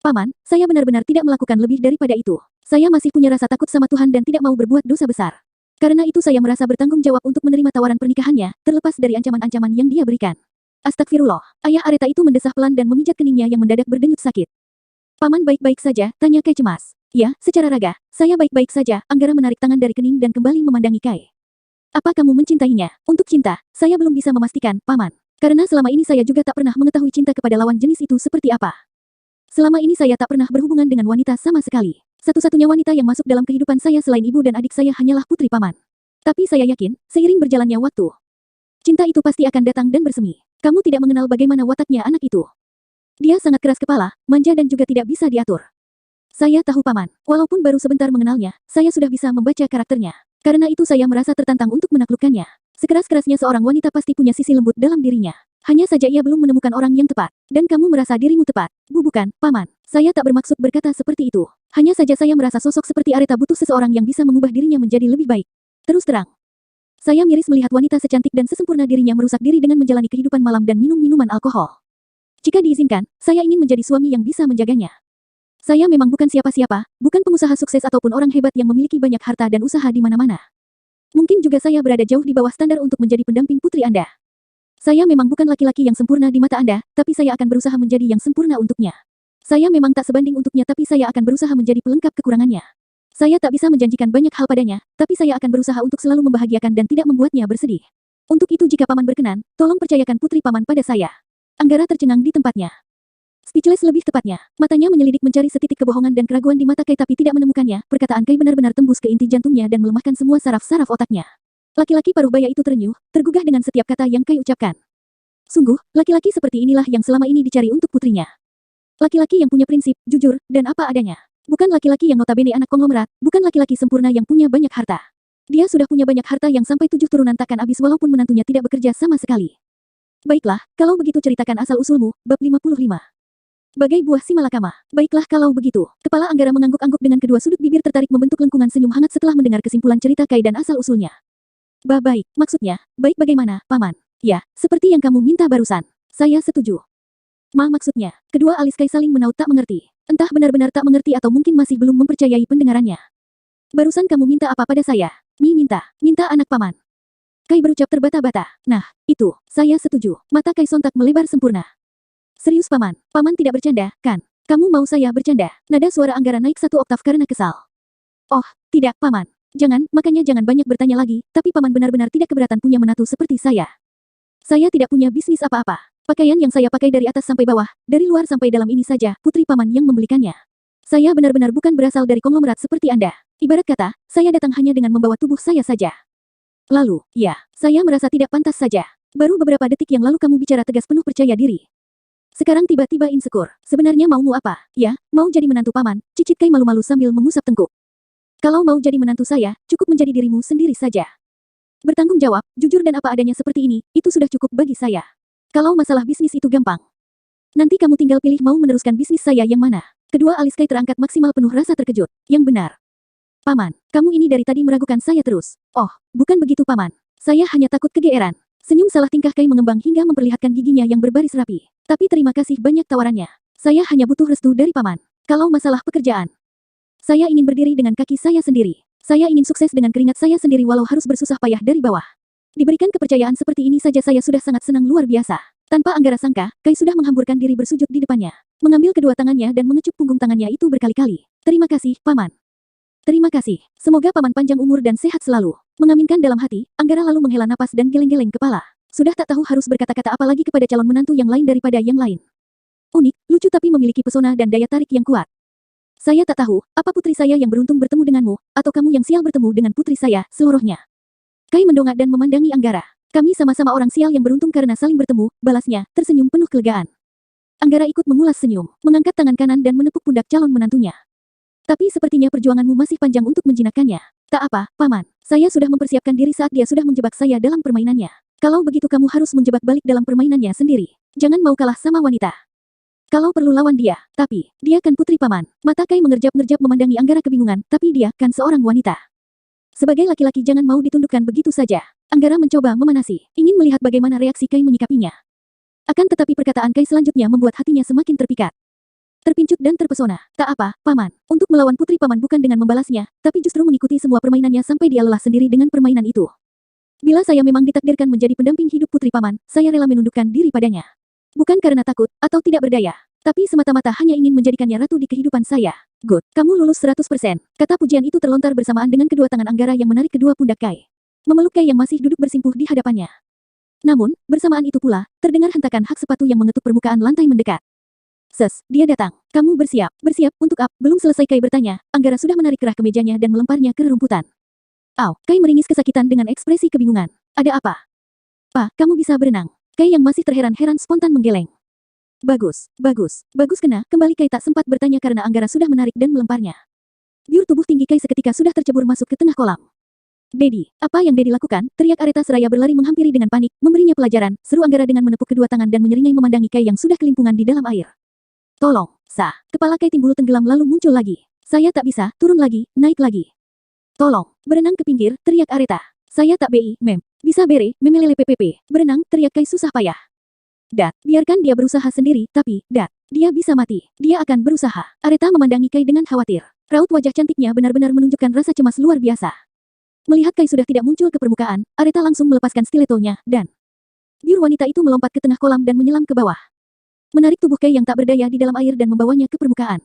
Paman, saya benar-benar tidak melakukan lebih daripada itu. Saya masih punya rasa takut sama Tuhan dan tidak mau berbuat dosa besar. Karena itu saya merasa bertanggung jawab untuk menerima tawaran pernikahannya, terlepas dari ancaman-ancaman yang dia berikan. Astagfirullah. Ayah Areta itu mendesah pelan dan memijat keningnya yang mendadak berdenyut sakit. Paman baik-baik saja, tanya Kai cemas. Ya, secara raga, saya baik-baik saja. Anggara menarik tangan dari kening dan kembali memandangi Kai. Apa kamu mencintainya? Untuk cinta, saya belum bisa memastikan, Paman. Karena selama ini saya juga tak pernah mengetahui cinta kepada lawan jenis itu seperti apa. Selama ini saya tak pernah berhubungan dengan wanita sama sekali. Satu-satunya wanita yang masuk dalam kehidupan saya selain ibu dan adik saya hanyalah putri Paman. Tapi saya yakin, seiring berjalannya waktu, cinta itu pasti akan datang dan bersemi. Kamu tidak mengenal bagaimana wataknya anak itu. Dia sangat keras kepala, manja dan juga tidak bisa diatur. Saya tahu Paman, walaupun baru sebentar mengenalnya, saya sudah bisa membaca karakternya. Karena itu saya merasa tertantang untuk menaklukkannya. Sekeras-kerasnya seorang wanita pasti punya sisi lembut dalam dirinya. Hanya saja ia belum menemukan orang yang tepat. Dan kamu merasa dirimu tepat. Bukan, Paman. Saya tak bermaksud berkata seperti itu. Hanya saja saya merasa sosok seperti Areta butuh seseorang yang bisa mengubah dirinya menjadi lebih baik. Terus terang. Saya miris melihat wanita secantik dan sesempurna dirinya merusak diri dengan menjalani kehidupan malam dan minum minuman alkohol. Jika diizinkan, saya ingin menjadi suami yang bisa menjaganya. Saya memang bukan siapa-siapa, bukan pengusaha sukses ataupun orang hebat yang memiliki banyak harta dan usaha di mana-mana. Mungkin juga saya berada jauh di bawah standar untuk menjadi pendamping putri Anda. Saya memang bukan laki-laki yang sempurna di mata Anda, tapi saya akan berusaha menjadi yang sempurna untuknya. Saya memang tak sebanding untuknya tapi saya akan berusaha menjadi pelengkap kekurangannya. Saya tak bisa menjanjikan banyak hal padanya, tapi saya akan berusaha untuk selalu membahagiakan dan tidak membuatnya bersedih. Untuk itu jika Paman berkenan, tolong percayakan putri Paman pada saya. Anggara tercengang di tempatnya. Speechless lebih tepatnya. Matanya menyelidik mencari setitik kebohongan dan keraguan di mata Kai tapi tidak menemukannya. Perkataan Kai benar-benar tembus ke inti jantungnya dan melemahkan semua saraf-saraf otaknya. Laki-laki paruh baya itu terenyuh, tergugah dengan setiap kata yang Kai ucapkan. Sungguh, laki-laki seperti inilah yang selama ini dicari untuk putrinya. Laki-laki yang punya prinsip, jujur, dan apa adanya. Bukan laki-laki yang notabene anak konglomerat, bukan laki-laki sempurna yang punya banyak harta. Dia sudah punya banyak harta yang sampai 7 turunan takkan habis walaupun menantunya tidak bekerja sama sekali. Baiklah, kalau begitu ceritakan asal-usulmu, bab 55. Bagai buah si malakama. Baiklah kalau begitu. Kepala Anggara mengangguk-angguk dengan kedua sudut bibir tertarik membentuk lengkungan senyum hangat setelah mendengar kesimpulan cerita Kai dan asal-usulnya. Baik, maksudnya, baik bagaimana, Paman? Ya, seperti yang kamu minta barusan. Saya setuju. Maksudnya, kedua alis Kai saling menaut tak mengerti. Entah benar-benar tak mengerti atau mungkin masih belum mempercayai pendengarannya. Barusan kamu minta apa pada saya? Minta anak Paman. Kai berucap terbata-bata. Nah, itu, saya setuju. Mata Kai sontak melebar sempurna. Serius Paman, Paman tidak bercanda, kan? Kamu mau saya bercanda? Nada suara Anggara naik 1 oktav karena kesal. Oh, tidak, Paman. Jangan, makanya jangan banyak bertanya lagi, tapi Paman benar-benar tidak keberatan punya menantu seperti saya. Saya tidak punya bisnis apa-apa. Pakaian yang saya pakai dari atas sampai bawah, dari luar sampai dalam ini saja, putri Paman yang membelikannya. Saya benar-benar bukan berasal dari konglomerat seperti Anda. Ibarat kata, saya datang hanya dengan membawa tubuh saya saja. Lalu, ya, saya merasa tidak pantas saja. Baru beberapa detik yang lalu kamu bicara tegas penuh percaya diri. Sekarang tiba-tiba insecure. Sebenarnya maumu apa? Ya, mau jadi menantu Paman, cicit Kai malu-malu sambil mengusap tengkuk. Kalau mau jadi menantu saya, cukup menjadi dirimu sendiri saja. Bertanggung jawab, jujur dan apa adanya seperti ini, itu sudah cukup bagi saya. Kalau masalah bisnis itu gampang. Nanti kamu tinggal pilih mau meneruskan bisnis saya yang mana. Kedua alis Kai terangkat maksimal penuh rasa terkejut. Yang benar. Paman, kamu ini dari tadi meragukan saya terus. Oh, bukan begitu Paman. Saya hanya takut kegeeran. Senyum salah tingkah Kai mengembang hingga memperlihatkan giginya yang berbaris rapi. Tapi terima kasih banyak tawarannya. Saya hanya butuh restu dari Paman. Kalau masalah pekerjaan. Saya ingin berdiri dengan kaki saya sendiri. Saya ingin sukses dengan keringat saya sendiri walau harus bersusah payah dari bawah. Diberikan kepercayaan seperti ini saja saya sudah sangat senang luar biasa. Tanpa Anggara sangka, Kai sudah menghamburkan diri bersujud di depannya. Mengambil kedua tangannya dan mengecup punggung tangannya itu berkali-kali. Terima kasih, Paman. Terima kasih. Semoga Paman panjang umur dan sehat selalu. Mengaminkan dalam hati, Anggara lalu menghela napas dan geleng-geleng kepala. Sudah tak tahu harus berkata-kata apa lagi kepada calon menantu yang lain daripada yang lain. Unik, lucu tapi memiliki pesona dan daya tarik yang kuat. Saya tak tahu, apa putri saya yang beruntung bertemu denganmu, atau kamu yang sial bertemu dengan putri saya, seluruhnya. Kai mendongak dan memandangi Anggara. Kami sama-sama orang sial yang beruntung karena saling bertemu, balasnya, tersenyum penuh kelegaan. Anggara ikut mengulas senyum, mengangkat tangan kanan dan menepuk pundak calon menantunya. Tapi sepertinya perjuanganmu masih panjang untuk menjinakkannya. Tak apa, Paman. Saya sudah mempersiapkan diri saat dia sudah menjebak saya dalam permainannya. Kalau begitu kamu harus menjebak balik dalam permainannya sendiri. Jangan mau kalah sama wanita. Kalau perlu lawan dia, tapi, dia kan putri Paman. Mata Kai mengerjap-ngerjap memandangi Anggara kebingungan, tapi dia kan seorang wanita. Sebagai laki-laki jangan mau ditundukkan begitu saja. Anggara mencoba memanasi, ingin melihat bagaimana reaksi Kai menyikapinya. Akan tetapi perkataan Kai selanjutnya membuat hatinya semakin terpikat. Terpincut dan terpesona. Tak apa, Paman. Untuk melawan putri Paman bukan dengan membalasnya, tapi justru mengikuti semua permainannya sampai dia lelah sendiri dengan permainan itu. Bila saya memang ditakdirkan menjadi pendamping hidup putri Paman, saya rela menundukkan diri padanya. Bukan karena takut, atau tidak berdaya. Tapi semata-mata hanya ingin menjadikannya ratu di kehidupan saya. Good, kamu lulus 100%. Kata pujian itu terlontar bersamaan dengan kedua tangan Anggara yang menarik kedua pundak Kai. Memeluk Kai yang masih duduk bersimpuh di hadapannya. Namun, bersamaan itu pula, terdengar hentakan hak sepatu yang mengetuk permukaan lantai mendekat. Dia datang. Kamu bersiap. Bersiap untuk apa? Belum selesai Kai bertanya, Anggara sudah menarik kerah ke mejanya dan melemparnya ke rerumputan. Kai meringis kesakitan dengan ekspresi kebingungan. Ada apa? Kamu bisa berenang. Kai yang masih terheran-heran spontan menggeleng. Bagus kena, kembali Kai tak sempat bertanya karena Anggara sudah menarik dan melemparnya. Biur tubuh tinggi Kai seketika sudah tercebur masuk ke tengah kolam. Dedi, apa yang Dedi lakukan? Teriak Aretha seraya berlari menghampiri dengan panik, memberinya pelajaran, seru Anggara dengan menepuk kedua tangan dan menyeringai memandangi Kai yang sudah kelimpungan di dalam air. Tolong, kepala Kai timbul tenggelam lalu muncul lagi. Saya tak bisa, turun lagi, naik lagi. Tolong, berenang ke pinggir, teriak Aretha. Saya tak mem. Bisa bere, memelele ppp. Berenang, teriak Kai susah payah. Biarkan dia berusaha sendiri, tapi, dia bisa mati. Dia akan berusaha. Aretha memandangi Kai dengan khawatir. Raut wajah cantiknya benar-benar menunjukkan rasa cemas luar biasa. Melihat Kai sudah tidak muncul ke permukaan, Aretha langsung melepaskan stilettonya, dan biur wanita itu melompat ke tengah kolam dan menyelam ke bawah. Menarik tubuh Kai yang tak berdaya di dalam air dan membawanya ke permukaan.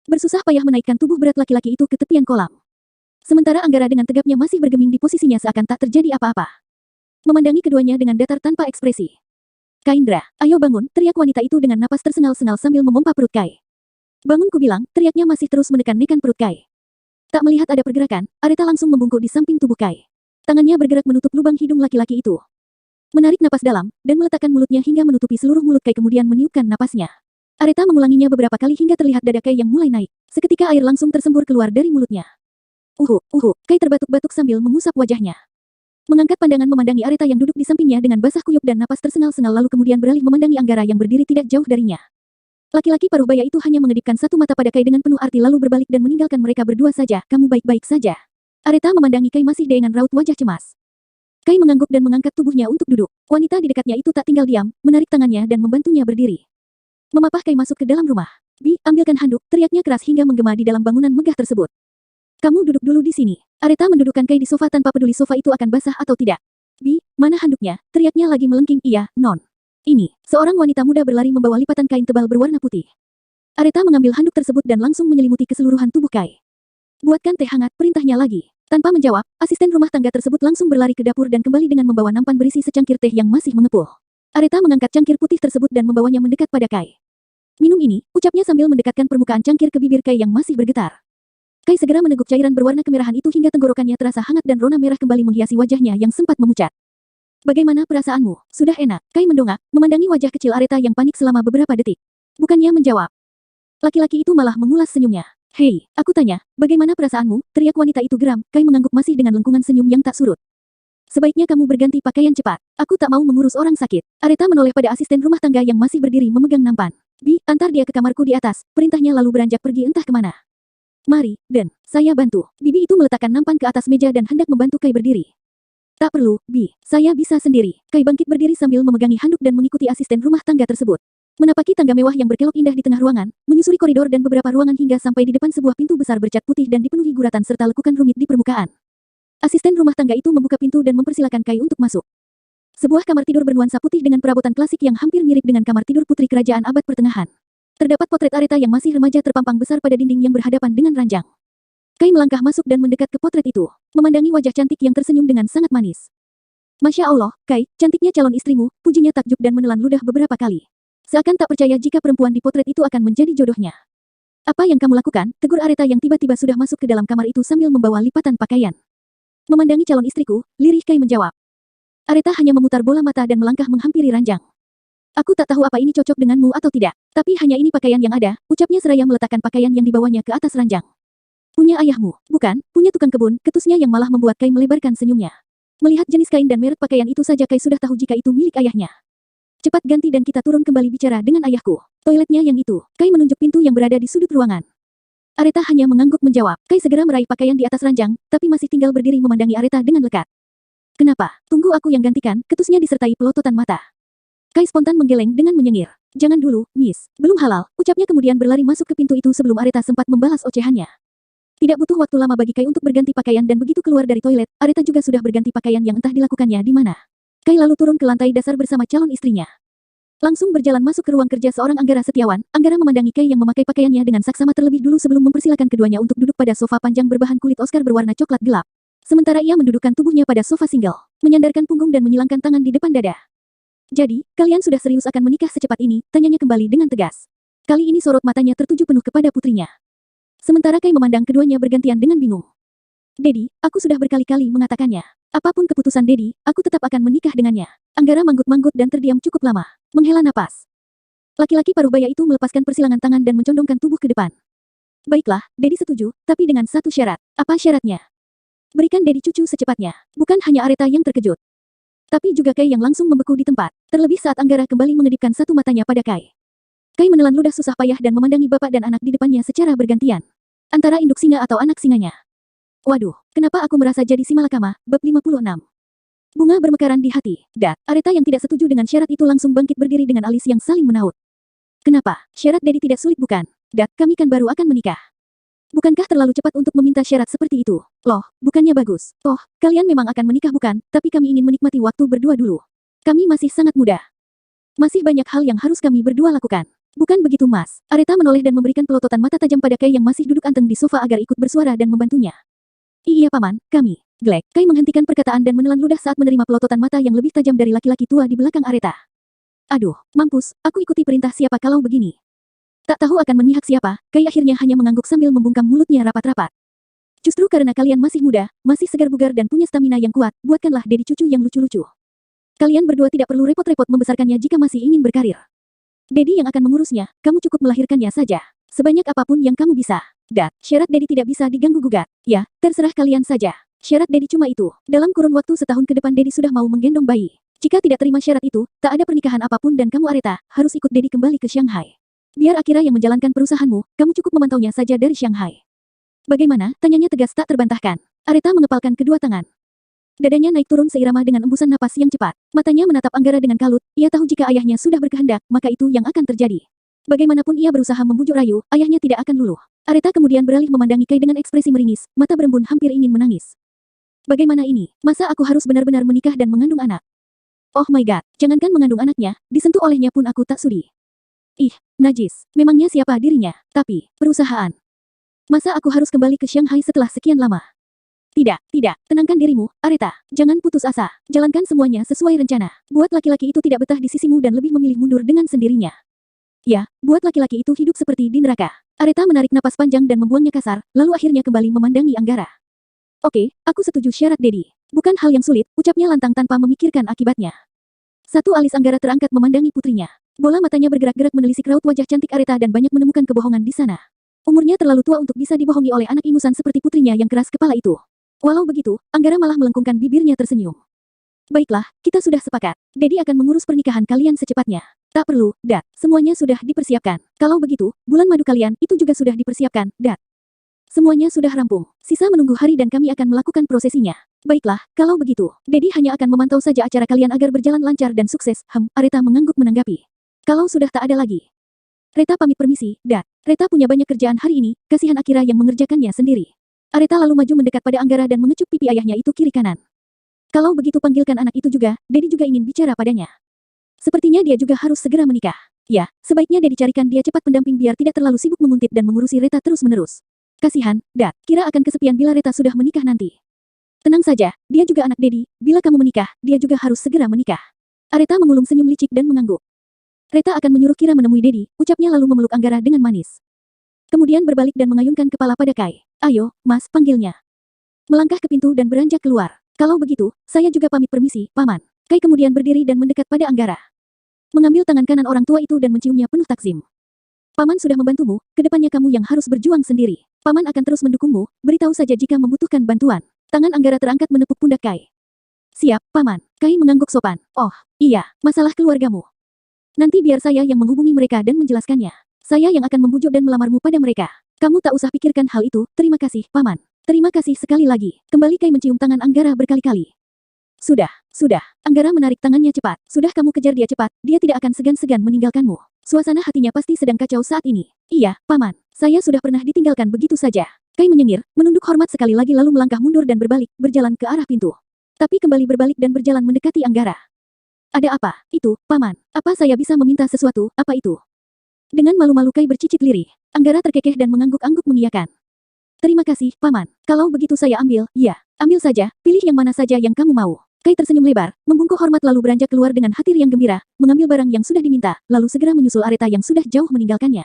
Bersusah payah menaikkan tubuh berat laki-laki itu ke tepian kolam. Sementara Anggara dengan tegapnya masih bergeming di posisinya seakan tak terjadi apa-apa. Memandangi keduanya dengan datar tanpa ekspresi. Kaindra, ayo bangun, teriak wanita itu dengan napas tersengal-sengal sambil memompa perut Kai. Bangun ku bilang, teriaknya masih terus menekan-nekan perut Kai. Tak melihat ada pergerakan, Aretha langsung membungkuk di samping tubuh Kai. Tangannya bergerak menutup lubang hidung laki-laki itu. Menarik napas dalam, dan meletakkan mulutnya hingga menutupi seluruh mulut Kai kemudian meniupkan napasnya. Areta mengulanginya beberapa kali hingga terlihat dada Kai yang mulai naik. Seketika air langsung tersembur keluar dari mulutnya. Kai terbatuk-batuk sambil mengusap wajahnya. Mengangkat pandangan memandangi Areta yang duduk di sampingnya dengan basah kuyup dan napas tersengal-sengal lalu kemudian beralih memandangi Anggara yang berdiri tidak jauh darinya. Laki-laki paruh baya itu hanya mengedipkan satu mata pada Kai dengan penuh arti lalu berbalik dan meninggalkan mereka berdua saja. Kamu baik-baik saja. Areta memandangi Kai masih dengan raut wajah cemas. Kai mengangguk dan mengangkat tubuhnya untuk duduk. Wanita di dekatnya itu tak tinggal diam, menarik tangannya dan membantunya berdiri. Memapah Kai masuk ke dalam rumah. Bi, ambilkan handuk, teriaknya keras hingga menggema di dalam bangunan megah tersebut. Kamu duduk dulu di sini. Areta mendudukkan Kai di sofa tanpa peduli sofa itu akan basah atau tidak. Bi, mana handuknya? Teriaknya lagi melengking. Iya, non. Ini, seorang wanita muda berlari membawa lipatan kain tebal berwarna putih. Areta mengambil handuk tersebut dan langsung menyelimuti keseluruhan tubuh Kai. Buatkan teh hangat, perintahnya lagi. Tanpa menjawab, asisten rumah tangga tersebut langsung berlari ke dapur dan kembali dengan membawa nampan berisi secangkir teh yang masih mengepul. Areta mengangkat cangkir putih tersebut dan membawanya mendekat pada Kai. Minum ini, ucapnya sambil mendekatkan permukaan cangkir ke bibir Kai yang masih bergetar. Kai segera meneguk cairan berwarna kemerahan itu hingga tenggorokannya terasa hangat dan rona merah kembali menghiasi wajahnya yang sempat memucat. Bagaimana perasaanmu? Sudah enak. Kai mendongak, memandangi wajah kecil Areta yang panik selama beberapa detik. Bukannya menjawab. Laki-laki itu malah mengulas senyumnya. Hei, aku tanya, bagaimana perasaanmu? Teriak wanita itu geram. Kai mengangguk masih dengan lengkungan senyum yang tak surut. Sebaiknya kamu berganti pakaian cepat. Aku tak mau mengurus orang sakit. Areta menoleh pada asisten rumah tangga yang masih berdiri memegang nampan. Bi, antar dia ke kamarku di atas. Perintahnya lalu beranjak pergi entah kemana. Mari, Den. Saya bantu. Bibi itu meletakkan nampan ke atas meja dan hendak membantu Kai berdiri. Tak perlu, Bi. Saya bisa sendiri. Kai bangkit berdiri sambil memegangi handuk dan mengikuti asisten rumah tangga tersebut. Menapaki tangga mewah yang berkelok indah di tengah ruangan, menyusuri koridor dan beberapa ruangan hingga sampai di depan sebuah pintu besar bercat putih dan dipenuhi guratan serta lekukan rumit di permukaan. Asisten rumah tangga itu membuka pintu dan mempersilakan Kai untuk masuk. Sebuah kamar tidur bernuansa putih dengan perabotan klasik yang hampir mirip dengan kamar tidur putri kerajaan abad pertengahan. Terdapat potret Areta yang masih remaja terpampang besar pada dinding yang berhadapan dengan ranjang. Kai melangkah masuk dan mendekat ke potret itu, memandangi wajah cantik yang tersenyum dengan sangat manis. Masya Allah, Kai, cantiknya calon istrimu, pujinya takjub dan menelan ludah beberapa kali. Seakan tak percaya jika perempuan di potret itu akan menjadi jodohnya. Apa yang kamu lakukan? Tegur Areta yang tiba-tiba sudah masuk ke dalam kamar itu sambil membawa lipatan pakaian. Memandangi calon istriku, lirih Kai menjawab. Areta hanya memutar bola mata dan melangkah menghampiri ranjang. Aku tak tahu apa ini cocok denganmu atau tidak, tapi hanya ini pakaian yang ada, ucapnya seraya meletakkan pakaian yang dibawanya ke atas ranjang. Punya ayahmu, bukan, punya tukang kebun, ketusnya yang malah membuat Kai melebarkan senyumnya. Melihat jenis kain dan merek pakaian itu saja Kai sudah tahu jika itu milik ayahnya. Cepat ganti dan kita turun kembali bicara dengan ayahku. Toiletnya yang itu. Kai menunjuk pintu yang berada di sudut ruangan. Areta hanya mengangguk menjawab. Kai segera meraih pakaian di atas ranjang, tapi masih tinggal berdiri memandangi Areta dengan lekat. Kenapa? Tunggu aku yang gantikan, ketusnya disertai pelototan mata. Kai spontan menggeleng dengan menyengir. Jangan dulu, Miss. Belum halal, ucapnya kemudian berlari masuk ke pintu itu sebelum Areta sempat membalas ocehannya. Tidak butuh waktu lama bagi Kai untuk berganti pakaian dan begitu keluar dari toilet, Areta juga sudah berganti pakaian yang entah dilakukannya di mana. Kai lalu turun ke lantai dasar bersama calon istrinya. Langsung berjalan masuk ke ruang kerja seorang Anggara Setiawan, Anggara memandangi Kai yang memakai pakaiannya dengan saksama terlebih dulu sebelum mempersilakan keduanya untuk duduk pada sofa panjang berbahan kulit Oscar berwarna coklat gelap. Sementara ia mendudukkan tubuhnya pada sofa single, menyandarkan punggung dan menyilangkan tangan di depan dada. Jadi, kalian sudah serius akan menikah secepat ini? Tanyanya kembali dengan tegas. Kali ini sorot matanya tertuju penuh kepada putrinya. Sementara Kai memandang keduanya bergantian dengan bingung. Dedi, aku sudah berkali-kali mengatakannya. Apapun keputusan Dedi, aku tetap akan menikah dengannya. Anggara manggut-manggut dan terdiam cukup lama. Menghela napas. Laki-laki paruh baya itu melepaskan persilangan tangan dan mencondongkan tubuh ke depan. Baiklah, Dedi setuju, tapi dengan satu syarat. Apa syaratnya? Berikan Dedi cucu secepatnya. Bukan hanya Areta yang terkejut. Tapi juga Kai yang langsung membeku di tempat. Terlebih saat Anggara kembali mengedipkan satu matanya pada Kai. Kai menelan ludah susah payah dan memandangi bapak dan anak di depannya secara bergantian. Antara induk singa atau anak singanya. Waduh, kenapa aku merasa jadi si malakama, bab 56. Bunga bermekaran di hati. Dat, Areta yang tidak setuju dengan syarat itu langsung bangkit berdiri dengan alis yang saling menaut. Kenapa? Syarat Dedi tidak sulit bukan? Dat, kami kan baru akan menikah. Bukankah terlalu cepat untuk meminta syarat seperti itu? Loh, bukannya bagus. Toh, kalian memang akan menikah bukan? Tapi kami ingin menikmati waktu berdua dulu. Kami masih sangat muda. Masih banyak hal yang harus kami berdua lakukan. Bukan begitu Mas? Areta menoleh dan memberikan pelototan mata tajam pada Kai yang masih duduk anteng di sofa agar ikut bersuara dan membantunya. Iya paman, kami. Glek, Kai menghentikan perkataan dan menelan ludah saat menerima pelototan mata yang lebih tajam dari laki-laki tua di belakang Areta. Aduh, mampus, aku ikuti perintah siapa kalau begini. Tak tahu akan memihak siapa, Kai akhirnya hanya mengangguk sambil membungkam mulutnya rapat-rapat. Justru karena kalian masih muda, masih segar bugar dan punya stamina yang kuat, buatkanlah Dedi cucu yang lucu-lucu. Kalian berdua tidak perlu repot-repot membesarkannya jika masih ingin berkarir. Daddy yang akan mengurusnya, kamu cukup melahirkannya saja. Sebanyak apapun yang kamu bisa. Dat, syarat Daddy tidak bisa diganggu-gugat. Ya, terserah kalian saja. Syarat Daddy cuma itu. Dalam kurun waktu setahun ke depan Daddy sudah mau menggendong bayi. Jika tidak terima syarat itu, tak ada pernikahan apapun dan kamu Areta, harus ikut Daddy kembali ke Shanghai. Biar Akira yang menjalankan perusahaanmu, kamu cukup memantaunya saja dari Shanghai. Bagaimana? Tanyanya tegas tak terbantahkan. Areta mengepalkan kedua tangan. Dadanya naik turun seirama dengan embusan napas yang cepat. Matanya menatap Anggara dengan kalut, ia tahu jika ayahnya sudah berkehendak, maka itu yang akan terjadi. Bagaimanapun ia berusaha membujuk rayu, ayahnya tidak akan luluh. Areta kemudian beralih memandangi Kai dengan ekspresi meringis, mata berembun hampir ingin menangis. Bagaimana ini? Masa aku harus benar-benar menikah dan mengandung anak? Oh my god, jangankan mengandung anaknya, disentuh olehnya pun aku tak sudi. Ih, najis. Memangnya siapa dirinya? Tapi, perusahaan. Masa aku harus kembali ke Shanghai setelah sekian lama? Tidak, tidak. Tenangkan dirimu, Areta. Jangan putus asa. Jalankan semuanya sesuai rencana. Buat laki-laki itu tidak betah di sisimu dan lebih memilih mundur dengan sendirinya. Ya, buat laki-laki itu hidup seperti di neraka. Areta menarik napas panjang dan membuangnya kasar, lalu akhirnya kembali memandangi Anggara. Oke, aku setuju syarat Daddy. Bukan hal yang sulit, ucapnya lantang tanpa memikirkan akibatnya. Satu alis Anggara terangkat memandangi putrinya. Bola matanya bergerak-gerak menelisik raut wajah cantik Areta dan banyak menemukan kebohongan di sana. Umurnya terlalu tua untuk bisa dibohongi oleh anak ingusan seperti putrinya yang keras kepala itu. Walau begitu, Anggara malah melengkungkan bibirnya tersenyum. Baiklah, kita sudah sepakat. Daddy akan mengurus pernikahan kalian secepatnya. Tak perlu, Dat. Semuanya sudah dipersiapkan. Kalau begitu, bulan madu kalian itu juga sudah dipersiapkan, Dat. Semuanya sudah rampung. Sisa menunggu hari dan kami akan melakukan prosesinya. Baiklah, kalau begitu, Daddy hanya akan memantau saja acara kalian agar berjalan lancar dan sukses. Areta mengangguk menanggapi. Kalau sudah tak ada lagi. Reta pamit permisi, Dat. Reta punya banyak kerjaan hari ini, kasihan Akira yang mengerjakannya sendiri. Areta lalu maju mendekat pada Anggara dan mengecup pipi ayahnya itu kiri kanan. Kalau begitu panggilkan anak itu juga, Daddy juga ingin bicara padanya. Sepertinya dia juga harus segera menikah. Ya, sebaiknya Daddy carikan dia cepat pendamping biar tidak terlalu sibuk menguntit dan mengurusi Reta terus-menerus. Kasihan, Dat. Kira akan kesepian bila Reta sudah menikah nanti. Tenang saja, dia juga anak Daddy. Bila kamu menikah, dia juga harus segera menikah. Areta mengulum senyum licik dan mengangguk. Reta akan menyuruh Kira menemui Daddy, ucapnya lalu memeluk Anggara dengan manis. Kemudian berbalik dan mengayunkan kepala pada Kai. Ayo, Mas, panggilnya. Melangkah ke pintu dan beranjak keluar. Kalau begitu, saya juga pamit permisi, Paman. Kai kemudian berdiri dan mendekat pada Anggara. Mengambil tangan kanan orang tua itu dan menciumnya penuh takzim. Paman sudah membantumu, kedepannya kamu yang harus berjuang sendiri. Paman akan terus mendukungmu, beritahu saja jika membutuhkan bantuan. Tangan Anggara terangkat menepuk pundak Kai. Siap, Paman. Kai mengangguk sopan. Oh, iya, masalah keluargamu. Nanti biar saya yang menghubungi mereka dan menjelaskannya. Saya yang akan membujuk dan melamarmu pada mereka. Kamu tak usah pikirkan hal itu, terima kasih, Paman. Terima kasih sekali lagi. Kembali Kai mencium tangan Anggara berkali-kali. Sudah. Anggara menarik tangannya cepat. Sudah kamu kejar dia cepat, dia tidak akan segan-segan meninggalkanmu. Suasana hatinya pasti sedang kacau saat ini. Iya, Paman. Saya sudah pernah ditinggalkan begitu saja. Kai menyengir, menunduk hormat sekali lagi lalu melangkah mundur dan berbalik, berjalan ke arah pintu. Tapi kembali berbalik dan berjalan mendekati Anggara. Ada apa? Itu, Paman. Apa saya bisa meminta sesuatu? Apa itu? Dengan malu-malu Kai bercicit lirih. Anggara terkekeh dan mengangguk-angguk mengiyakan. Terima kasih, Paman. Kalau begitu saya ambil, ya. Ambil saja, pilih yang mana saja yang kamu mau. Kai tersenyum lebar, membungkuk hormat lalu beranjak keluar dengan hati riang gembira, mengambil barang yang sudah diminta, lalu segera menyusul Areta yang sudah jauh meninggalkannya.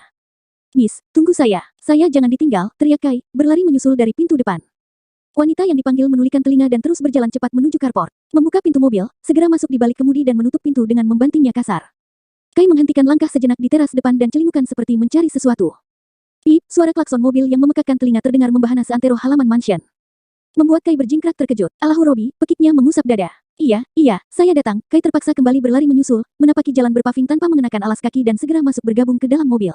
Miss, tunggu saya. Saya jangan ditinggal, teriak Kai, berlari menyusul dari pintu depan. Wanita yang dipanggil menulikan telinga dan terus berjalan cepat menuju carport. Membuka pintu mobil, segera masuk di balik kemudi dan menutup pintu dengan membantingnya kasar. Kai menghentikan langkah sejenak di teras depan dan celingukan seperti mencari sesuatu. Pip, suara klakson mobil yang memekakkan telinga terdengar membahana seantero halaman mansion. Membuat Kai berjingkrak terkejut. Allahu Robi, pekiknya mengusap dada. Iya, saya datang. Kai terpaksa kembali berlari menyusul, menapaki jalan berpaving tanpa mengenakan alas kaki dan segera masuk bergabung ke dalam mobil.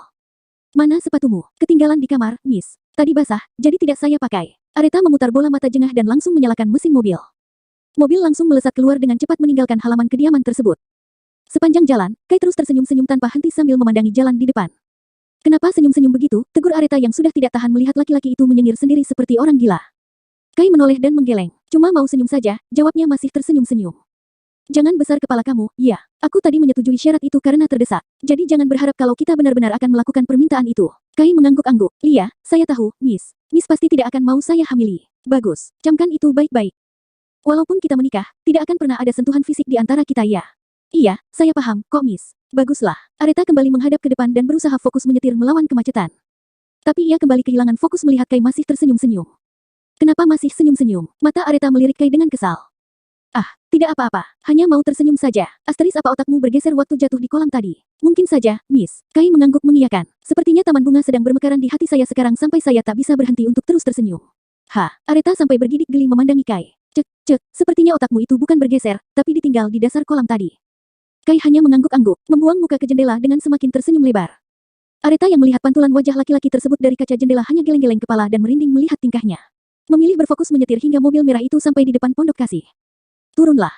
Mana sepatumu? Ketinggalan di kamar, Miss. Tadi basah, jadi tidak saya pakai. Areta memutar bola mata jengah dan langsung menyalakan mesin mobil. Mobil langsung melesat keluar dengan cepat meninggalkan halaman kediaman tersebut. Sepanjang jalan, Kai terus tersenyum-senyum tanpa henti sambil memandangi jalan di depan. Kenapa senyum-senyum begitu? Tegur Areta yang sudah tidak tahan melihat laki-laki itu menyengir sendiri seperti orang gila. Kai menoleh dan menggeleng. Cuma mau senyum saja, jawabnya masih tersenyum-senyum. Jangan besar kepala kamu, ya. Aku tadi menyetujui syarat itu karena terdesak. Jadi jangan berharap kalau kita benar-benar akan melakukan permintaan itu. Kai mengangguk-angguk. Iya, saya tahu, Miss. Miss pasti tidak akan mau saya hamili. Bagus. Camkan itu baik-baik. Walaupun kita menikah, tidak akan pernah ada sentuhan fisik di antara kita ya. Iya, saya paham, kok Miss. Baguslah. Areta kembali menghadap ke depan dan berusaha fokus menyetir melawan kemacetan. Tapi ia kembali kehilangan fokus melihat Kai masih tersenyum-senyum. Kenapa masih senyum-senyum? Mata Areta melirik Kai dengan kesal. Ah, Tidak apa-apa, hanya mau tersenyum saja. Asteris apa otakmu bergeser waktu jatuh di kolam tadi? Mungkin saja, Miss. Kai mengangguk mengiyakan. Sepertinya taman bunga sedang bermekaran di hati saya sekarang sampai saya tak bisa berhenti untuk terus tersenyum. Areta sampai bergidik geli memandangi Kai. Sepertinya otakmu itu bukan bergeser, tapi ditinggal di dasar kolam tadi. Kai hanya mengangguk-angguk, membuang muka ke jendela dengan semakin tersenyum lebar. Areta yang melihat pantulan wajah laki-laki tersebut dari kaca jendela hanya geleng-geleng kepala dan merinding melihat tingkahnya. Memilih berfokus menyetir hingga mobil merah itu sampai di depan pondok kasih. Turunlah.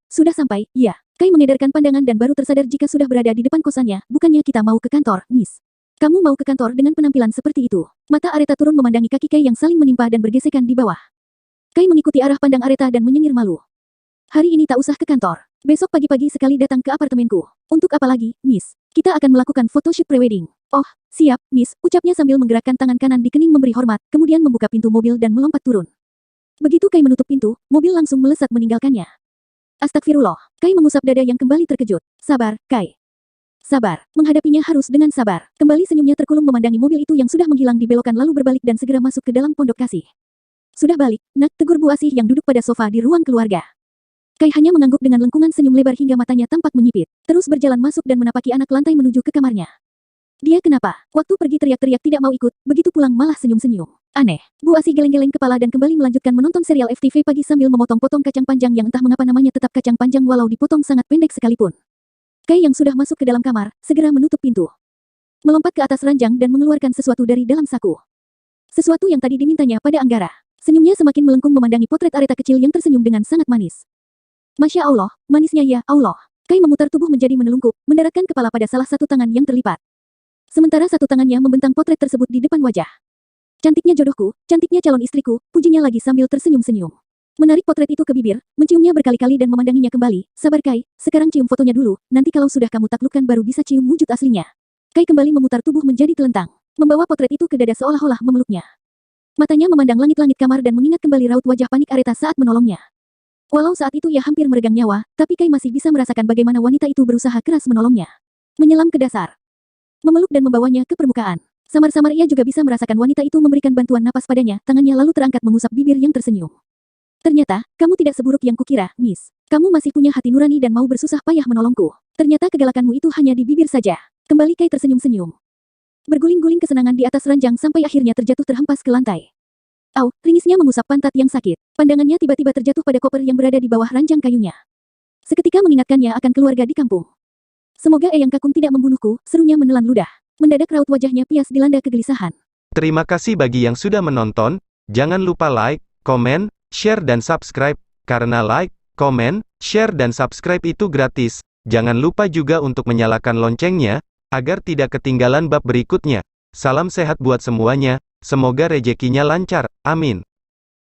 Sudah sampai, iya. Kai mengedarkan pandangan dan baru tersadar jika sudah berada di depan kosannya, bukannya kita mau ke kantor, Miss. Kamu mau ke kantor dengan penampilan seperti itu. Mata Areta turun memandangi kaki Kai yang saling menimpa dan bergesekan di bawah. Kai mengikuti arah pandang Areta dan menyengir malu. Hari ini tak usah ke kantor. Besok pagi-pagi sekali datang ke apartemenku. Untuk apa lagi, Miss? Kita akan melakukan photoshoot prewedding. Oh, siap, Miss, ucapnya sambil menggerakkan tangan kanan di kening memberi hormat, kemudian membuka pintu mobil dan melompat turun. Begitu Kai menutup pintu, mobil langsung melesat meninggalkannya. Astagfirullah, Kai mengusap dada yang kembali terkejut. Sabar, Kai. Sabar, menghadapinya harus dengan sabar. Kembali senyumnya terkulum memandangi mobil itu yang sudah menghilang di belokan lalu berbalik dan segera masuk ke dalam pondok kasih. Sudah balik, nak, tegur Bu Asih yang duduk pada sofa di ruang keluarga. Kai hanya mengangguk dengan lengkungan senyum lebar hingga matanya tampak menyipit. Terus berjalan masuk dan menapaki anak lantai menuju ke kamarnya. Dia kenapa? Waktu pergi teriak-teriak tidak mau ikut, begitu pulang malah senyum-senyum. Aneh. Bu Asih geleng-geleng kepala dan kembali melanjutkan menonton serial FTV pagi sambil memotong-potong kacang panjang yang entah mengapa namanya tetap kacang panjang walau dipotong sangat pendek sekalipun. Kai yang sudah masuk ke dalam kamar, segera menutup pintu. Melompat ke atas ranjang dan mengeluarkan sesuatu dari dalam saku. Sesuatu yang tadi dimintanya pada Anggara. Senyumnya semakin melengkung memandangi potret Areta kecil yang tersenyum dengan sangat manis. Masya Allah, manisnya ya Allah. Kai memutar tubuh menjadi menelungkup, mendaratkan kepala pada salah satu tangan yang terlipat. Sementara satu tangannya membentang potret tersebut di depan wajah. Cantiknya jodohku, cantiknya calon istriku, pujinya lagi sambil tersenyum-senyum. Menarik potret itu ke bibir, menciumnya berkali-kali dan memandanginya kembali. Sabar Kai, sekarang cium fotonya dulu, nanti kalau sudah kamu taklukkan baru bisa cium wujud aslinya. Kai kembali memutar tubuh menjadi telentang. Membawa potret itu ke dada seolah-olah memeluknya. Matanya memandang langit-langit kamar dan mengingat kembali raut wajah panik Areta saat menolongnya. Walau saat itu ia hampir meregang nyawa, tapi Kai masih bisa merasakan bagaimana wanita itu berusaha keras menolongnya. Menyelam ke dasar. Memeluk dan membawanya ke permukaan. Samar-samar ia juga bisa merasakan wanita itu memberikan bantuan napas padanya, tangannya lalu terangkat mengusap bibir yang tersenyum. Ternyata, kamu tidak seburuk yang kukira, Miss. Kamu masih punya hati nurani dan mau bersusah payah menolongku. Ternyata kegalakanmu itu hanya di bibir saja. Kembali Kai tersenyum-senyum. Berguling-guling kesenangan di atas ranjang sampai akhirnya terjatuh terhempas ke lantai. Au, ringisnya mengusap pantat yang sakit. Pandangannya tiba-tiba terjatuh pada koper yang berada di bawah ranjang kayunya. Seketika mengingatkannya akan keluarga di kampung. Semoga Eyang Kakung tidak membunuhku, serunya menelan ludah. Mendadak raut wajahnya pias dilanda kegelisahan. Terima kasih bagi yang sudah menonton, jangan lupa like, komen, share dan subscribe, karena like, komen, share dan subscribe itu gratis. Jangan lupa juga untuk menyalakan loncengnya, agar tidak ketinggalan bab berikutnya. Salam sehat buat semuanya, semoga rezekinya lancar, amin.